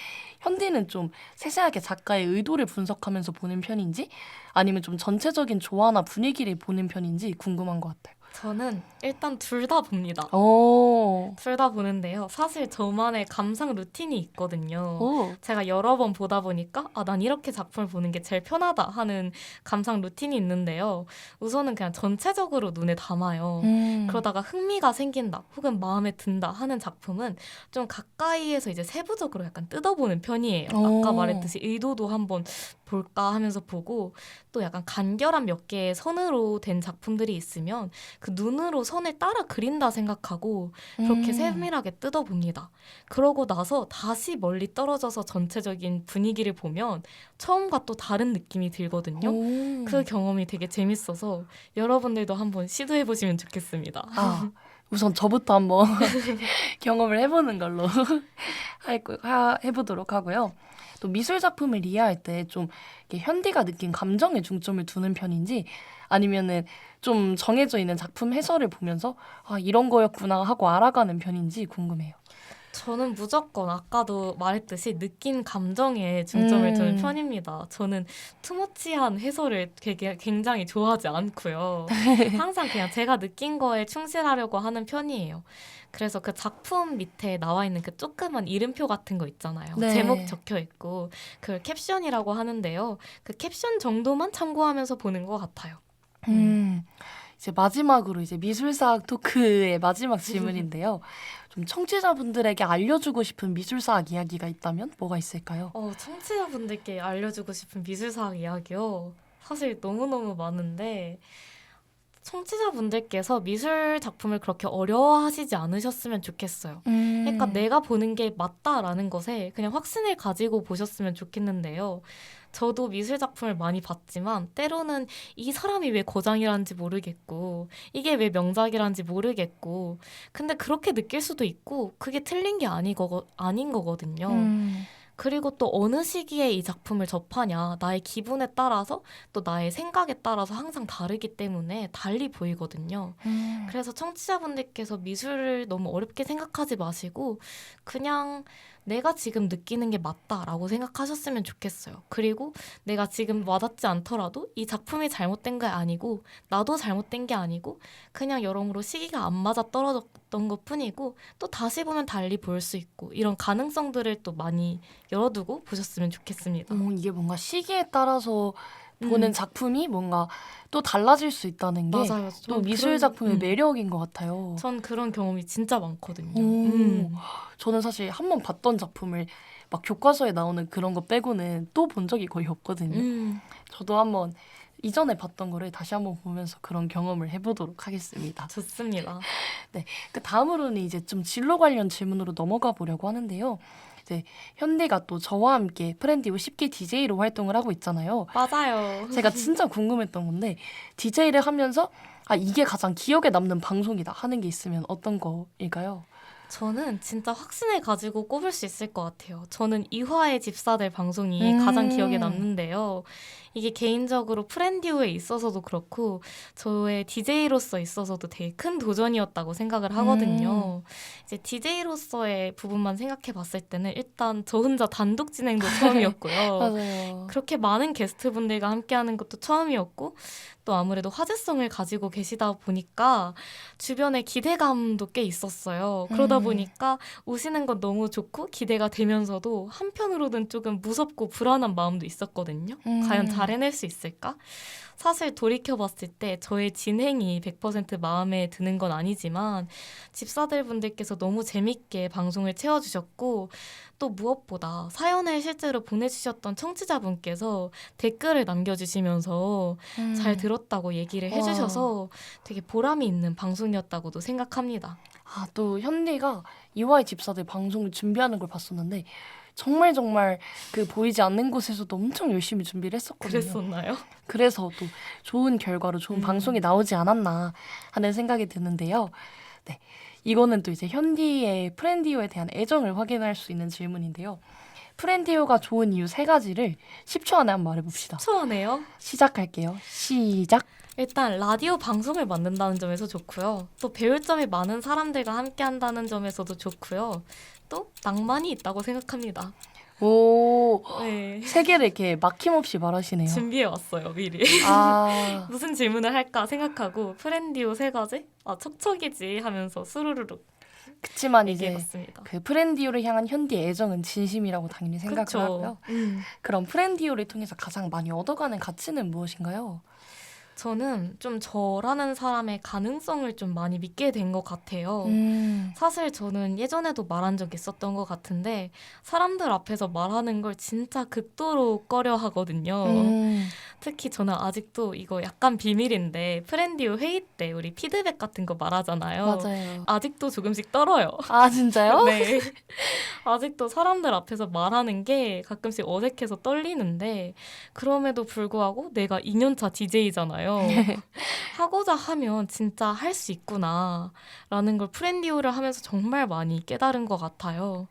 현디는 좀 세세하게 작가의 의도를 분석하면서 보는 편인지 아니면 좀 전체적인 조화나 분위기를 보는 편인지 궁금한 것 같아요. 저는 일단 둘 다 봅니다. 오. 둘 다 보는데요. 사실 저만의 감상 루틴이 있거든요. 오. 제가 여러 번 보다 보니까 난 이렇게 작품을 보는 게 제일 편하다 하는 감상 루틴이 있는데요. 우선은 그냥 전체적으로 눈에 담아요. 그러다가 흥미가 생긴다 혹은 마음에 든다 하는 작품은 좀 가까이에서 이제 세부적으로 약간 뜯어보는 편이에요. 아까 말했듯이 의도도 한번 볼까 하면서 보고 또 약간 간결한 몇 개의 선으로 된 작품들이 있으면 그 눈으로 선을 따라 그린다 생각하고 그렇게 세밀하게 뜯어봅니다. 그러고 나서 다시 멀리 떨어져서 전체적인 분위기를 보면 처음과 또 다른 느낌이 들거든요. 그 경험이 되게 재밌어서 여러분들도 한번 시도해보시면 좋겠습니다. 우선 저부터 한번 경험을 해보는 걸로 해보도록 하고요. 또 미술 작품을 이해할 때 좀 현디가 느낀 감정에 중점을 두는 편인지 아니면은 좀 정해져 있는 작품 해설을 보면서 이런 거였구나 하고 알아가는 편인지 궁금해요. 저는 무조건 아까도 말했듯이 느낀 감정에 중점을 두는 편입니다. 저는 투머치한 해설을 굉장히 좋아하지 않고요. 항상 그냥 제가 느낀 거에 충실하려고 하는 편이에요. 그래서 그 작품 밑에 나와 있는 그 조그만 이름표 같은 거 있잖아요. 네. 제목 적혀 있고 그걸 캡션이라고 하는데요. 그 캡션 정도만 참고하면서 보는 것 같아요. 이제 마지막으로 이제 미술사학 토크의 마지막 질문인데요. 좀 청취자분들에게 알려주고 싶은 미술사학 이야기가 있다면 뭐가 있을까요? 청취자분들께 알려주고 싶은 미술사학 이야기요. 사실 너무너무 많은데 청취자분들께서 미술 작품을 그렇게 어려워하시지 않으셨으면 좋겠어요. 그러니까 내가 보는 게 맞다라는 것에 그냥 확신을 가지고 보셨으면 좋겠는데요. 저도 미술 작품을 많이 봤지만 때로는 이 사람이 왜 거장이란지 모르겠고 이게 왜 명작이란지 모르겠고 근데 그렇게 느낄 수도 있고 그게 틀린 게 아닌 거거든요. 그리고 또 어느 시기에 이 작품을 접하냐 나의 기분에 따라서 또 나의 생각에 따라서 항상 다르기 때문에 달리 보이거든요. 그래서 청취자분들께서 미술을 너무 어렵게 생각하지 마시고 그냥 내가 지금 느끼는 게 맞다라고 생각하셨으면 좋겠어요. 그리고 내가 지금 와닿지 않더라도 이 작품이 잘못된 게 아니고 나도 잘못된 게 아니고 그냥 여러모로 시기가 안 맞아 떨어졌던 것뿐이고 또 다시 보면 달리 볼 수 있고 이런 가능성들을 또 많이 열어두고 보셨으면 좋겠습니다. 이게 뭔가 시기에 따라서 보는 작품이 뭔가 또 달라질 수 있다는 게 맞아요. 또 전 미술 그런- 작품의 매력인 것 같아요. 전 그런 경험이 진짜 많거든요. 저는 사실 한 번 봤던 작품을 막 교과서에 나오는 그런 거 빼고는 또 본 적이 거의 없거든요. 저도 한번 이전에 봤던 거를 다시 한번 보면서 그런 경험을 해보도록 하겠습니다. 좋습니다. 그 다음으로는 이제 좀 진로 관련 질문으로 넘어가 보려고 하는데요. 이제 현디가 또 저와 함께 프렌디오 10기 DJ로 활동을 하고 있잖아요. 맞아요. 제가 진짜 궁금했던 건데 DJ를 하면서 이게 가장 기억에 남는 방송이다 하는 게 있으면 어떤 거일까요? 저는 진짜 확신을 가지고 꼽을 수 있을 것 같아요. 저는 이화의 집사들 방송이 가장 기억에 남는데요. 이게 개인적으로 프렌디오에 있어서도 그렇고 저의 DJ로서 있어서도 되게 큰 도전이었다고 생각을 하거든요. 이제 DJ로서의 부분만 생각해 봤을 때는 일단 저 혼자 단독 진행도 처음이었고요. 맞아요. 그렇게 많은 게스트분들과 함께하는 것도 처음이었고 또 아무래도 화제성을 가지고 계시다 보니까 주변에 기대감도 꽤 있었어요. 그러다 보니까 오시는 건 너무 좋고 기대가 되면서도 한편으로는 조금 무섭고 불안한 마음도 있었거든요. 과연 잘 해낼 수 있을까? 사실 돌이켜봤을 때 저의 진행이 100% 마음에 드는 건 아니지만 집사들 분들께서 너무 재밌게 방송을 채워주셨고 또 무엇보다 사연을 실제로 보내주셨던 청취자분께서 댓글을 남겨주시면서 잘 들었다고 얘기를 해주셔서 되게 보람이 있는 방송이었다고도 생각합니다. 또 현디가 이화의 집사들 방송을 준비하는 걸 봤었는데 정말 그 보이지 않는 곳에서도 엄청 열심히 준비를 했었거든요. 그랬었나요? 그래서 또 좋은 결과로 좋은 방송이 나오지 않았나 하는 생각이 드는데요. 네, 이거는 또 이제 현디의 프렌디오에 대한 애정을 확인할 수 있는 질문인데요. 프렌디오가 좋은 이유 3가지를 10초 안에 한번 말해봅시다. 추하네요. 시작할게요. 시작. 일단 라디오 방송을 만든다는 점에서 좋고요. 또 배울 점이 많은 사람들과 함께 한다는 점에서도 좋고요. 또 낭만이 있다고 생각합니다. 오, 네. 3개를 이렇게 막힘없이 말하시네요. 준비해 왔어요, 미리. 무슨 질문을 할까 생각하고 프렌디오 3가지? 척척이지 하면서 수루루룩 그치만 이제 얘기해봤습니다. 그 프렌디오를 향한 현디의 애정은 진심이라고 당연히 생각을 그쵸. 하고요. 그럼 프렌디오를 통해서 가장 많이 얻어가는 가치는 무엇인가요? 저는 좀 저라는 사람의 가능성을 좀 많이 믿게 된 것 같아요. 사실 저는 예전에도 말한 적 있었던 것 같은데 사람들 앞에서 말하는 걸 진짜 극도로 꺼려 하거든요. 특히 저는 아직도 이거 약간 비밀인데 프렌디오 회의 때 우리 피드백 같은 거 말하잖아요. 맞아요. 아직도 조금씩 떨어요. 진짜요? 네. 아직도 사람들 앞에서 말하는 게 가끔씩 어색해서 떨리는데 그럼에도 불구하고 내가 2년차 DJ잖아요. 하고자 하면 진짜 할 수 있구나 라는 걸 프렌디오를 하면서 정말 많이 깨달은 것 같아요.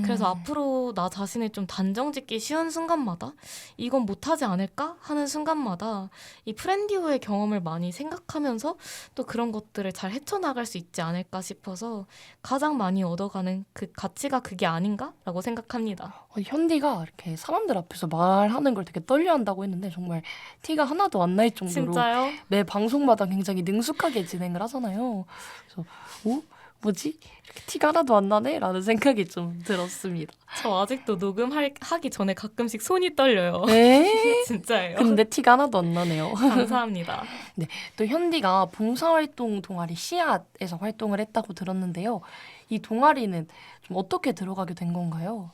그래서 앞으로 나 자신을 좀 단정짓기 쉬운 순간마다 이건 못하지 않을까 하는 순간마다 이 프렌디오의 경험을 많이 생각하면서 또 그런 것들을 잘 헤쳐나갈 수 있지 않을까 싶어서 가장 많이 얻어가는 그 가치가 그게 아닌가라고 생각합니다. 현디가 이렇게 사람들 앞에서 말하는 걸 되게 떨려한다고 했는데 정말 티가 하나도 안 날 정도로 진짜요? 매 방송마다 굉장히 능숙하게 진행을 하잖아요. 그래서 뭐지? 이렇게 티가 하나도 안 나네? 라는 생각이 좀 들었습니다. 저 아직도 녹음하기 전에 가끔씩 손이 떨려요. 에? 진짜예요. 근데 티가 하나도 안 나네요. 감사합니다. 또 현디가 봉사활동 동아리 씨앗에서 활동을 했다고 들었는데요. 이 동아리는 좀 어떻게 들어가게 된 건가요?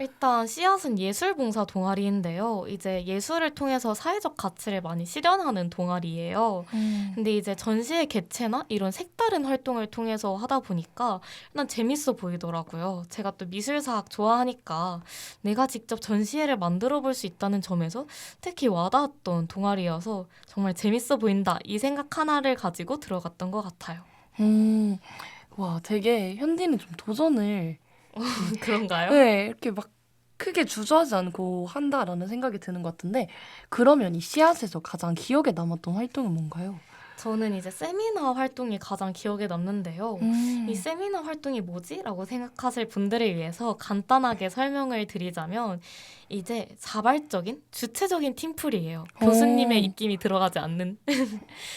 일단 씨앗은 예술봉사 동아리인데요. 이제 예술을 통해서 사회적 가치를 많이 실현하는 동아리예요. 근데 이제 전시회 개최나 이런 색다른 활동을 통해서 하다 보니까 일단 재밌어 보이더라고요. 제가 또 미술사학 좋아하니까 내가 직접 전시회를 만들어 볼 수 있다는 점에서 특히 와닿았던 동아리여서 정말 재밌어 보인다. 이 생각 하나를 가지고 들어갔던 것 같아요. 와, 되게 현디는 좀 도전을 그런가요? 네, 이렇게 막 크게 주저하지 않고 한다라는 생각이 드는 것 같은데 그러면 이 씨앗에서 가장 기억에 남았던 활동은 뭔가요? 저는 이제 세미나 활동이 가장 기억에 남는데요. 이 세미나 활동이 뭐지? 라고 생각하실 분들을 위해서 간단하게 설명을 드리자면 이제 자발적인 주체적인 팀플이에요. 교수님의 입김이 들어가지 않는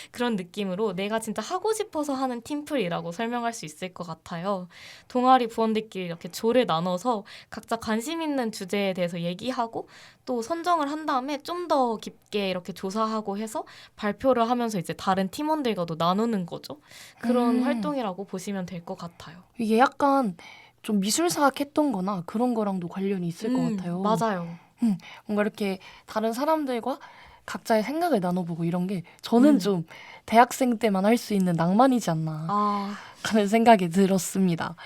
그런 느낌으로 내가 진짜 하고 싶어서 하는 팀플이라고 설명할 수 있을 것 같아요. 동아리 부원들끼리 이렇게 조를 나눠서 각자 관심 있는 주제에 대해서 얘기하고 또 선정을 한 다음에 좀 더 깊게 이렇게 조사하고 해서 발표를 하면서 이제 다른 팀원들과도 나누는 거죠. 그런 활동이라고 보시면 될 것 같아요. 이게 약간 좀 미술사학 했던 거나 그런 거랑도 관련이 있을 것 같아요. 맞아요. 뭔가 이렇게 다른 사람들과 각자의 생각을 나눠보고 이런 게 저는 좀 대학생 때만 할 수 있는 낭만이지 않나 하는 생각이 들었습니다.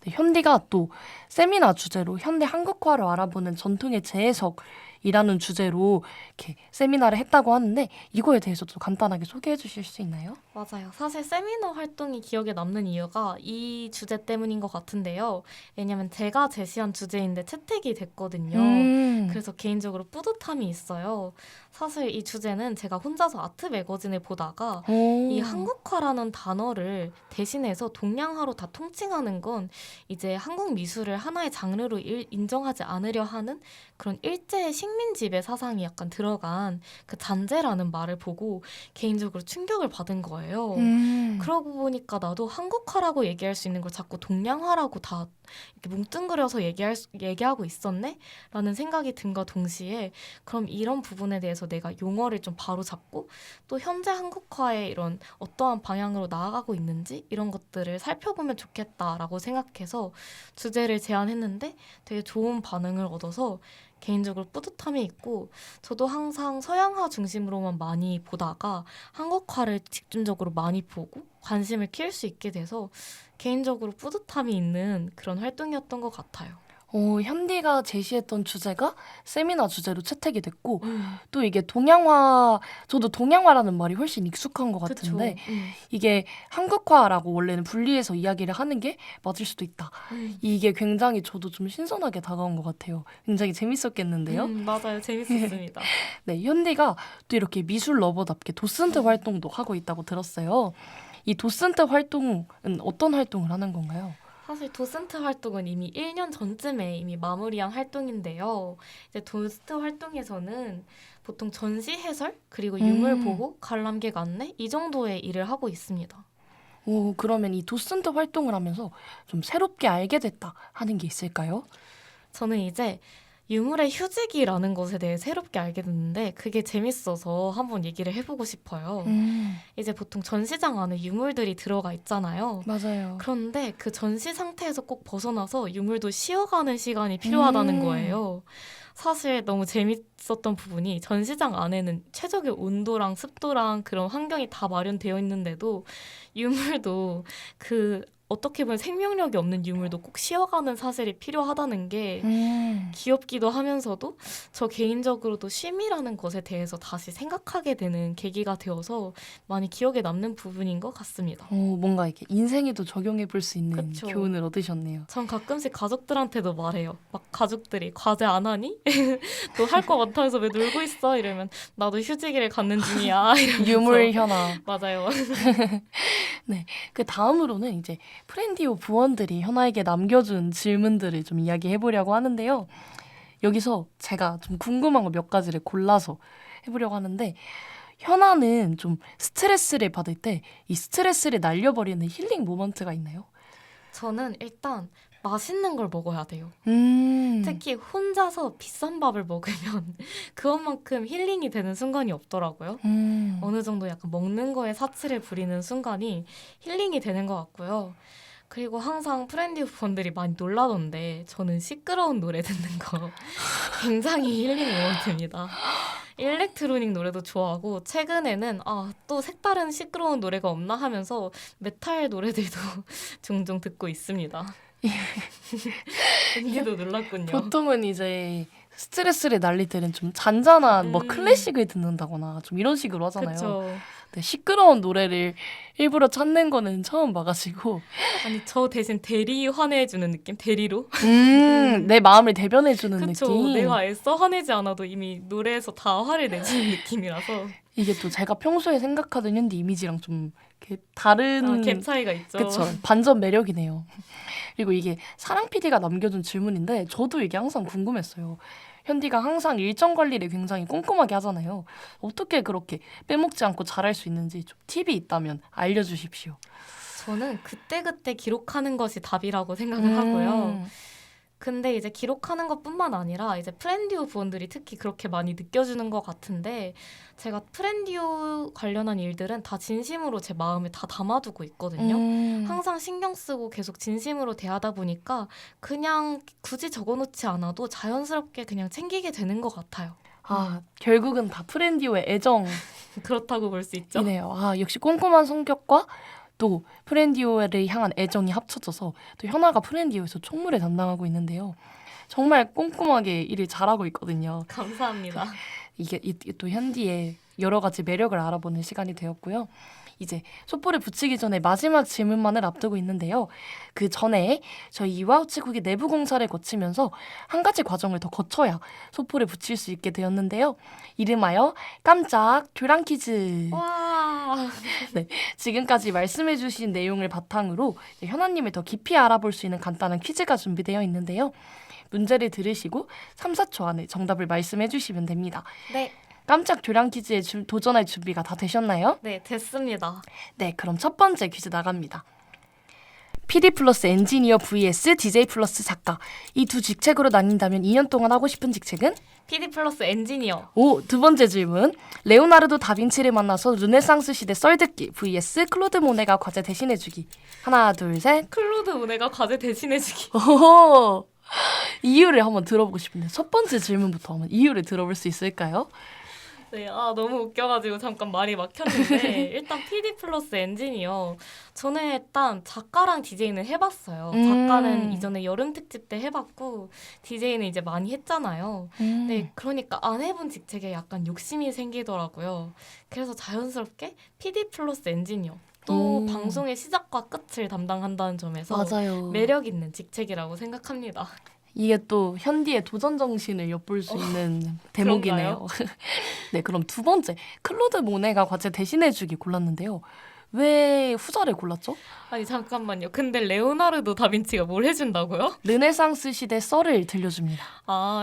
네, 현디가 또 세미나 주제로 현대 한국화를 알아보는 전통의 재해석이라는 주제로 이렇게 세미나를 했다고 하는데 이거에 대해서도 간단하게 소개해 주실 수 있나요? 맞아요. 사실 세미나 활동이 기억에 남는 이유가 이 주제 때문인 것 같은데요. 왜냐면 제가 제시한 주제인데 채택이 됐거든요. 그래서 개인적으로 뿌듯함이 있어요. 사실 이 주제는 제가 혼자서 아트 매거진을 보다가 이 한국화라는 단어를 대신해서 동양화로 다 통칭하는 건 이제 한국 미술을 하나의 장르로 인정하지 않으려 하는 그런 일제의 식민지배 사상이 약간 들어간 그 잔재라는 말을 보고 개인적으로 충격을 받은 거예요. 그러고 보니까 나도 한국화라고 얘기할 수 있는 걸 자꾸 동양화라고 다 이렇게 뭉뚱그려서 얘기하고 있었네? 라는 생각이 든과 동시에 그럼 이런 부분에 대해서 내가 용어를 좀 바로 잡고 또 현재 한국화의 이런 어떠한 방향으로 나아가고 있는지 이런 것들을 살펴보면 좋겠다라고 생각해서 주제를 제안했는데 되게 좋은 반응을 얻어서 개인적으로 뿌듯함이 있고 저도 항상 서양화 중심으로만 많이 보다가 한국화를 집중적으로 많이 보고 관심을 키울 수 있게 돼서 개인적으로 뿌듯함이 있는 그런 활동이었던 것 같아요. 현디가 제시했던 주제가 세미나 주제로 채택이 됐고 또 이게 동양화, 저도 동양화라는 말이 훨씬 익숙한 것 같은데 이게 한국화라고 원래는 분리해서 이야기를 하는 게 맞을 수도 있다. 이게 굉장히 저도 좀 신선하게 다가온 것 같아요. 굉장히 재밌었겠는데요. 맞아요. 재밌었습니다. 네, 현디가 또 이렇게 미술 러버답게 도슨트 활동도 하고 있다고 들었어요. 이 도슨트 활동은 어떤 활동을 하는 건가요? 사실 도슨트 활동은 이미 1년 전쯤에 이미 마무리한 활동인데요. 이제 도슨트 활동에서는 보통 전시 해설, 그리고 유물 보호, 관람객 안내 이 정도의 일을 하고 있습니다. 그러면 이 도슨트 활동을 하면서 좀 새롭게 알게 됐다 하는 게 있을까요? 저는 이제 유물의 휴지기라는 것에 대해 새롭게 알게 됐는데 그게 재밌어서 한번 얘기를 해보고 싶어요. 이제 보통 전시장 안에 유물들이 들어가 있잖아요. 맞아요. 그런데 그 전시 상태에서 꼭 벗어나서 유물도 쉬어가는 시간이 필요하다는 거예요. 사실 너무 재밌었던 부분이 전시장 안에는 최적의 온도랑 습도랑 그런 환경이 다 마련되어 있는데도 유물도 그 어떻게 보면 생명력이 없는 유물도 꼭 쉬어가는 사실이 필요하다는 게 귀엽기도 하면서도 저 개인적으로도 쉼이라는 것에 대해서 다시 생각하게 되는 계기가 되어서 많이 기억에 남는 부분인 것 같습니다. 뭔가 이렇게 인생에도 적용해 볼 수 있는 그쵸. 교훈을 얻으셨네요. 전 가끔씩 가족들한테도 말해요. 막 가족들이 과제 안 하니? 너 할 거 많다면서 왜 놀고 있어? 이러면 나도 휴지기를 갖는 중이야. 이러면서. 유물 현아. 맞아요. 네, 그 다음으로는 이제 프렌디오 부원들이 현아에게 남겨준 질문들을 좀 이야기해 보려고 하는데요. 여기서 제가 좀 궁금한 거 몇 가지를 골라서 해보려고 하는데 현아는 좀 스트레스를 받을 때 이 스트레스를 날려버리는 힐링 모먼트가 있나요? 저는 일단 맛있는 걸 먹어야 돼요. 특히 혼자서 비싼 밥을 먹으면 그것만큼 힐링이 되는 순간이 없더라고요. 어느 정도 약간 먹는 거에 사치를 부리는 순간이 힐링이 되는 것 같고요. 그리고 항상 프렌디 분들이 많이 놀라던데 저는 시끄러운 노래 듣는 거 굉장히 힐링 모먼트입니다. 일렉트로닉 노래도 좋아하고 최근에는 또 색다른 시끄러운 노래가 없나 하면서 메탈 노래들도 종종 듣고 있습니다. 언니도 놀랐군요. 보통은 이제 스트레스를 날릴 때는 좀 잔잔한 뭐 클래식을 듣는다거나 좀 이런 식으로 하잖아요. 그렇죠. 네, 시끄러운 노래를 일부러 찾는 거는 처음 봐가지고 아니 저 대신 대리 화내주는 느낌? 대리로? 내 마음을 대변해주는 그쵸. 느낌. 내가 애써 화내지 않아도 이미 노래에서 다 화를 내주는 느낌이라서 이게 또 제가 평소에 생각하던 현디 이미지랑 좀 이렇게 다른 갭 차이가 있죠. 그쵸. 반전 매력이네요. 그리고 이게 사랑 PD가 남겨준 질문인데 저도 이게 항상 궁금했어요. 현디가 항상 일정 관리를 굉장히 꼼꼼하게 하잖아요. 어떻게 그렇게 빼먹지 않고 잘할 수 있는지 좀 팁이 있다면 알려주십시오. 저는 그때그때 기록하는 것이 답이라고 생각을 하고요. 근데 이제 기록하는 것뿐만 아니라 이제 프렌디오 부원들이 특히 그렇게 많이 느껴주는 것 같은데 제가 프렌디오 관련한 일들은 다 진심으로 제 마음에 다 담아두고 있거든요. 항상 신경 쓰고 계속 진심으로 대하다 보니까 그냥 굳이 적어놓지 않아도 자연스럽게 그냥 챙기게 되는 것 같아요. 결국은 다 프렌디오의 애정이네요. 그렇다고 볼 수 있죠. 역시 꼼꼼한 성격과 또 프렌디오를 향한 애정이 합쳐져서 또 현아가 프렌디오에서 총무를 담당하고 있는데요. 정말 꼼꼼하게 일을 잘하고 있거든요. 감사합니다. 이게 또 현디의 여러 가지 매력을 알아보는 시간이 되었고요. 이제 촛불을 붙이기 전에 마지막 질문만을 앞두고 있는데요. 그 전에 저희 이와우치국이 내부 공사를 거치면서 한 가지 과정을 더 거쳐야 촛불을 붙일 수 있게 되었는데요. 이름하여 깜짝 듀랑 퀴즈. 와. 네, 지금까지 말씀해주신 내용을 바탕으로 이제 현아님을 더 깊이 알아볼 수 있는 간단한 퀴즈가 준비되어 있는데요. 문제를 들으시고 3, 4초 안에 정답을 말씀해주시면 됩니다. 네. 깜짝 듀랑 퀴즈에 도전할 준비가 다 되셨나요? 네, 됐습니다. 네, 그럼 첫 번째 퀴즈 나갑니다. PD 플러스 엔지니어 vs DJ 플러스 작가. 이 두 직책으로 나뉜다면 2년 동안 하고 싶은 직책은? PD 플러스 엔지니어. 두 번째 질문. 레오나르도 다빈치를 만나서 르네상스 시대 썰듣기 vs 클로드 모네가 과제 대신해주기. 하나, 둘, 셋. 클로드 모네가 과제 대신해주기. 오호. 이유를 한번 들어보고 싶은데 첫 번째 질문부터 한번 이유를 들어볼 수 있을까요? 네, 너무 웃겨가지고 잠깐 말이 막혔는데 일단 PD 플러스 엔지니어. 저는 일단 작가랑 DJ는 해봤어요. 작가는 이전에 여름 특집 때 해봤고 DJ는 이제 많이 했잖아요. 네, 그러니까 안 해본 직책에 약간 욕심이 생기더라고요. 그래서 자연스럽게 PD 플러스 엔지니어. 또 방송의 시작과 끝을 담당한다는 점에서 맞아요. 매력 있는 직책이라고 생각합니다. 이게 또 현디의 도전 정신을 엿볼 수 있는 대목이네요. 네, 그럼 두 번째 클로드 모네가 과제 대신해주기 골랐는데요. 왜 후자를 골랐죠? 아니 잠깐만요. 근데 레오나르도 다빈치가 뭘 해준다고요? 르네상스 시대 썰을 들려줍니다.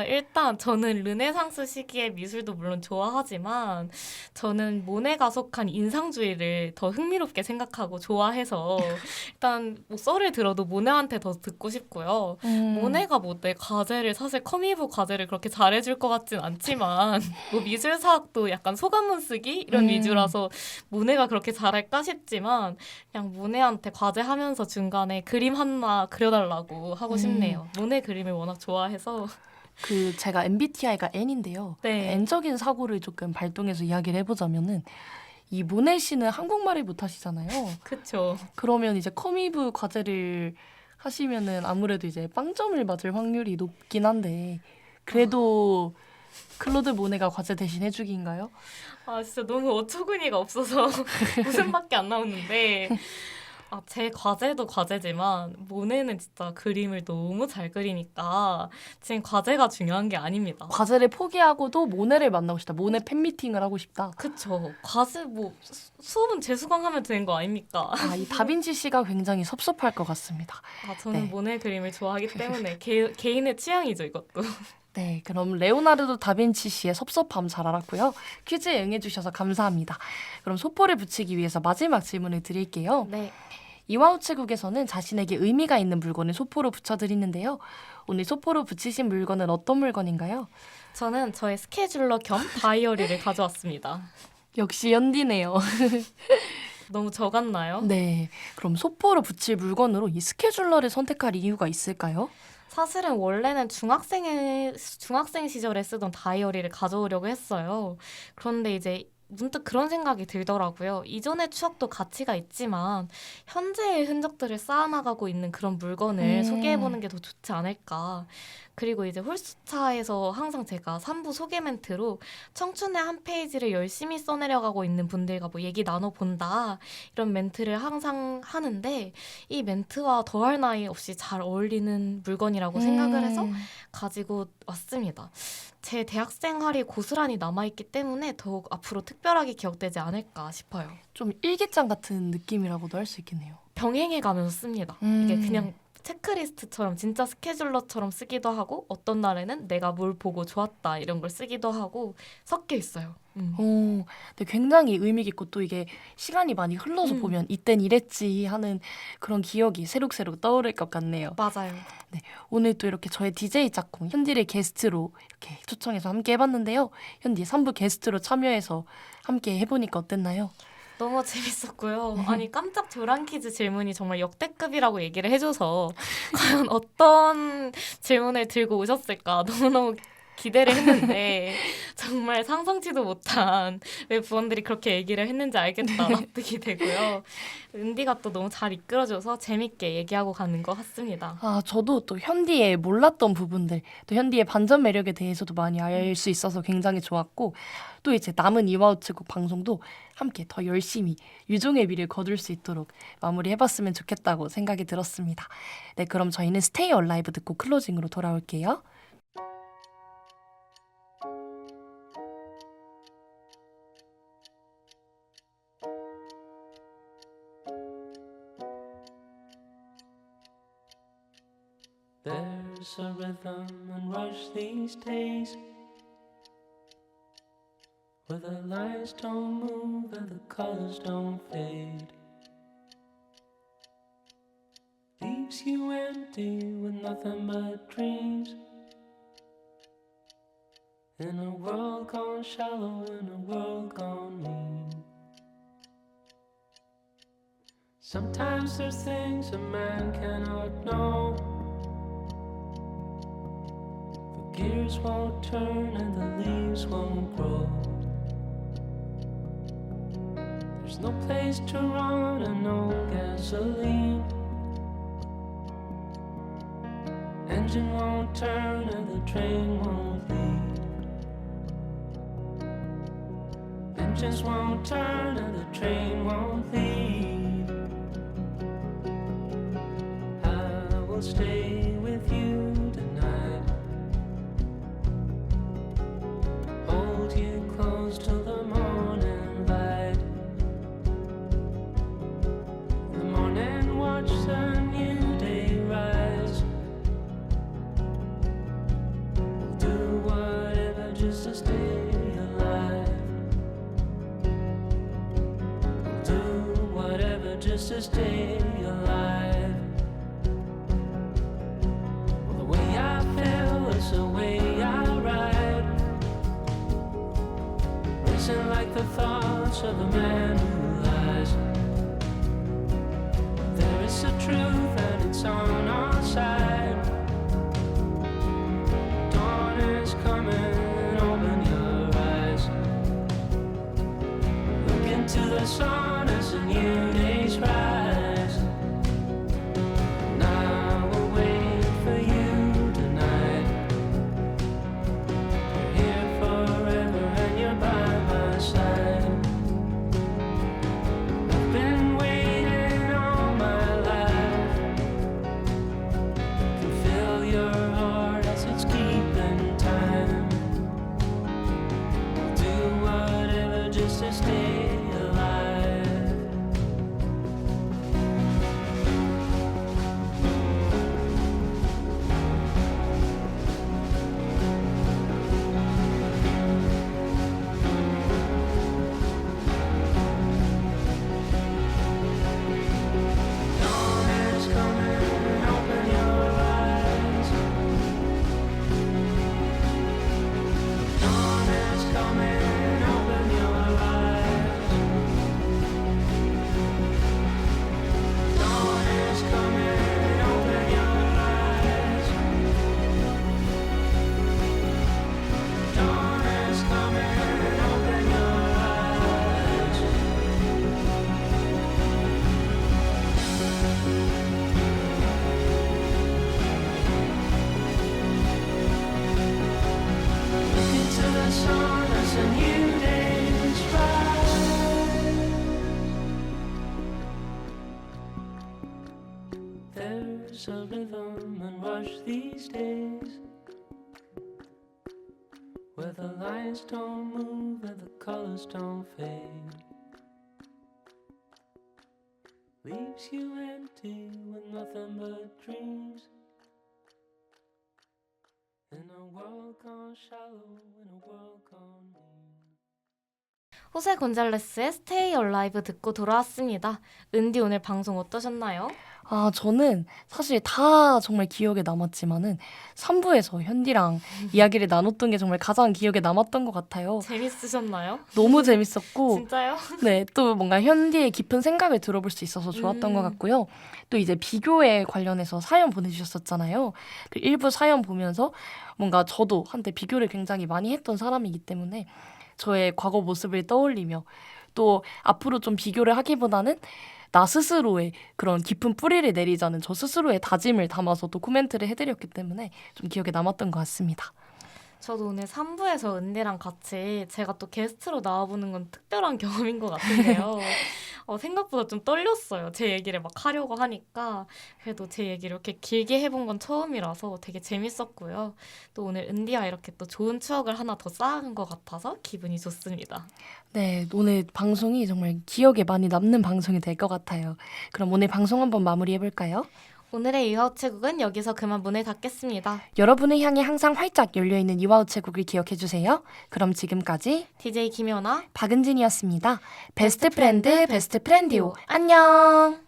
일단 저는 르네상스 시기의 미술도 물론 좋아하지만 저는 모네가 속한 인상주의를 더 흥미롭게 생각하고 좋아해서 일단 뭐 썰을 들어도 모네한테 더 듣고 싶고요. 모네가 뭐 내 과제를 사실 커미부 과제를 그렇게 잘해줄 것 같진 않지만 뭐 미술사학도 약간 소감문 쓰기 이런 위주라서 모네가 그렇게 잘할까 싶지만 그냥 모네한테 과제하면서 중간에 그림 하나 그려달라고 하고 싶네요. 모네 그림을 워낙 좋아해서. 제가 MBTI가 N인데요. 네. N적인 사고를 조금 발동해서 이야기를 해보자면은 이 모네 씨는 한국말을 못하시잖아요. 그쵸. 그러면 이제 커미브 과제를 하시면은 아무래도 이제 빵점을 맞을 확률이 높긴 한데 그래도 클로드 모네가 과제 대신 해주기인가요? 진짜 너무 어처구니가 없어서 웃음밖에 안 나오는데 제 과제도 과제지만 모네는 진짜 그림을 너무 잘 그리니까 지금 과제가 중요한 게 아닙니다. 과제를 포기하고도 모네를 만나고 싶다. 모네 팬미팅을 하고 싶다. 그쵸. 과제 뭐 수업은 재수강하면 되는 거 아닙니까? 이 다빈치 씨가 굉장히 섭섭할 것 같습니다. 저는 네. 모네 그림을 좋아하기 때문에 개인의 취향이죠, 이것도. 네, 그럼 레오나르도 다빈치 씨의 섭섭함 잘 알았고요. 퀴즈에 응해주셔서 감사합니다. 그럼 소포를 붙이기 위해서 마지막 질문을 드릴게요. 네. 이와우체국에서는 자신에게 의미가 있는 물건을 소포로 붙여드리는데요. 오늘 소포로 붙이신 물건은 어떤 물건인가요? 저는 저의 스케줄러 겸 다이어리를 가져왔습니다. 역시 연디네요. 너무 적었나요? 네. 그럼 소포로 붙일 물건으로 이 스케줄러를 선택할 이유가 있을까요? 사실은 원래는 중학생 시절에 쓰던 다이어리를 가져오려고 했어요. 그런데 이제 문득 그런 생각이 들더라고요. 이전의 추억도 가치가 있지만 현재의 흔적들을 쌓아나가고 있는 그런 물건을 소개해보는 게 더 좋지 않을까. 그리고 이제 홀수차에서 항상 제가 3부 소개 멘트로 청춘의 한 페이지를 열심히 써내려가고 있는 분들과 뭐 얘기 나눠본다 이런 멘트를 항상 하는데 이 멘트와 더할 나위 없이 잘 어울리는 물건이라고 생각을 해서 가지고 왔습니다. 제 대학 생활이 고스란히 남아있기 때문에 더욱 앞으로 특별하게 기억되지 않을까 싶어요. 좀 일기장 같은 느낌이라고도 할 수 있겠네요. 병행해 가면서 씁니다. 이게 그냥 체크리스트처럼 진짜 스케줄러처럼 쓰기도 하고 어떤 날에는 내가 뭘 보고 좋았다 이런 걸 쓰기도 하고 섞여 있어요. 오, 근데 굉장히 의미 깊고 또 이게 시간이 많이 흘러서 보면 이땐 이랬지 하는 그런 기억이 새록새록 떠오를 것 같네요. 맞아요. 네, 오늘 또 이렇게 저의 DJ 짝꿍 현디를 게스트로 이렇게 초청해서 함께 해봤는데요. 현디 3부 게스트로 참여해서 함께 해보니까 어땠나요? 너무 재밌었고요. 아니 깜짝 조란 퀴즈 질문이 정말 역대급이라고 얘기를 해줘서 과연 어떤 질문을 들고 오셨을까 너무너무 기대를 했는데 정말 상상치도 못한 왜 부원들이 그렇게 얘기를 했는지 알겠다 납득이 되고요. 은디가 또 너무 잘 이끌어줘서 재밌게 얘기하고 가는 것 같습니다. 아, 저도 또 현디의 몰랐던 부분들, 또 현디의 반전 매력에 대해서도 많이 알 수 있어서 굉장히 좋았고, 또 이제 남은 이와우츠국 방송도 함께 더 열심히 유종의 미를 거둘 수 있도록 마무리해봤으면 좋겠다고 생각이 들었습니다. 네, 그럼 저희는 스테이 얼라이브 듣고 클로징으로 돌아올게요. There's a rhythm and rush these days where the lines don't move and the colors don't fade. Leaves you empty with nothing but dreams. In a world gone shallow, in a world gone mean. Sometimes there's things a man cannot know. The gears won't turn and the leaves won't grow. There's no place to run and no gasoline. Engine won't turn and the train won't leave. Engines won't turn and the train won't leave. I will stay with you tonight. Hold you close till the morning light. In the morning watch the new day rise. We'll do whatever just to stay alive. We'll do whatever just to stay alive. Well, the way I feel is the way I ride. Racing like the thoughts of a man who lies. There is a truth and it's on our side. Dawn is coming, open your eyes. Look into the sun as the new days rise. And I will wait for you tonight. You're here forever and you're by my side. miss a rhythm and rush these days, where the lights don't move and the colors don't fade. Leaves you empty with nothing but dreams, in a world gone shallow, in a world gone mean. 호세 곤잘레스의 Stay Alive 듣고 돌아왔습니다. 은디 오늘 방송 어떠셨나요? 아, 저는 사실 다 정말 기억에 남았지만은 3부에서 현디랑 이야기를 나눴던 게 정말 가장 기억에 남았던 것 같아요. 재밌으셨나요? 너무 재밌었고, 진짜요? 네, 또 뭔가 현디의 깊은 생각을 들어볼 수 있어서 좋았던 것 같고요. 또 이제 비교에 관련해서 사연 보내주셨었잖아요. 그 일부 사연 보면서 뭔가 저도 한때 비교를 굉장히 많이 했던 사람이기 때문에 저의 과거 모습을 떠올리며 또 앞으로 좀 비교를 하기보다는 나 스스로의 그런 깊은 뿌리를 내리자는 저 스스로의 다짐을 담아서 또 코멘트를 해드렸기 때문에 좀 기억에 남았던 것 같습니다. 저도 오늘 3부에서 은디랑 같이 제가 또 게스트로 나와보는 건 특별한 경험인 것 같은데요. 생각보다 좀 떨렸어요. 제 얘기를 막 하려고 하니까. 그래도 제 얘기를 이렇게 길게 해본 건 처음이라서 되게 재밌었고요. 또 오늘 은디와 이렇게 또 좋은 추억을 하나 더 쌓은 것 같아서 기분이 좋습니다. 네, 오늘 방송이 정말 기억에 많이 남는 방송이 될 것 같아요. 그럼 오늘 방송 한번 마무리해볼까요? 오늘의 유아우체국은 여기서 그만 문을 닫겠습니다. 여러분을 향해 항상 활짝 열려있는 이와우체국을 기억해주세요. 그럼 지금까지 DJ 김연아 박은진이었습니다. 베스트 프렌드, 베스트 프렌디오. 안녕!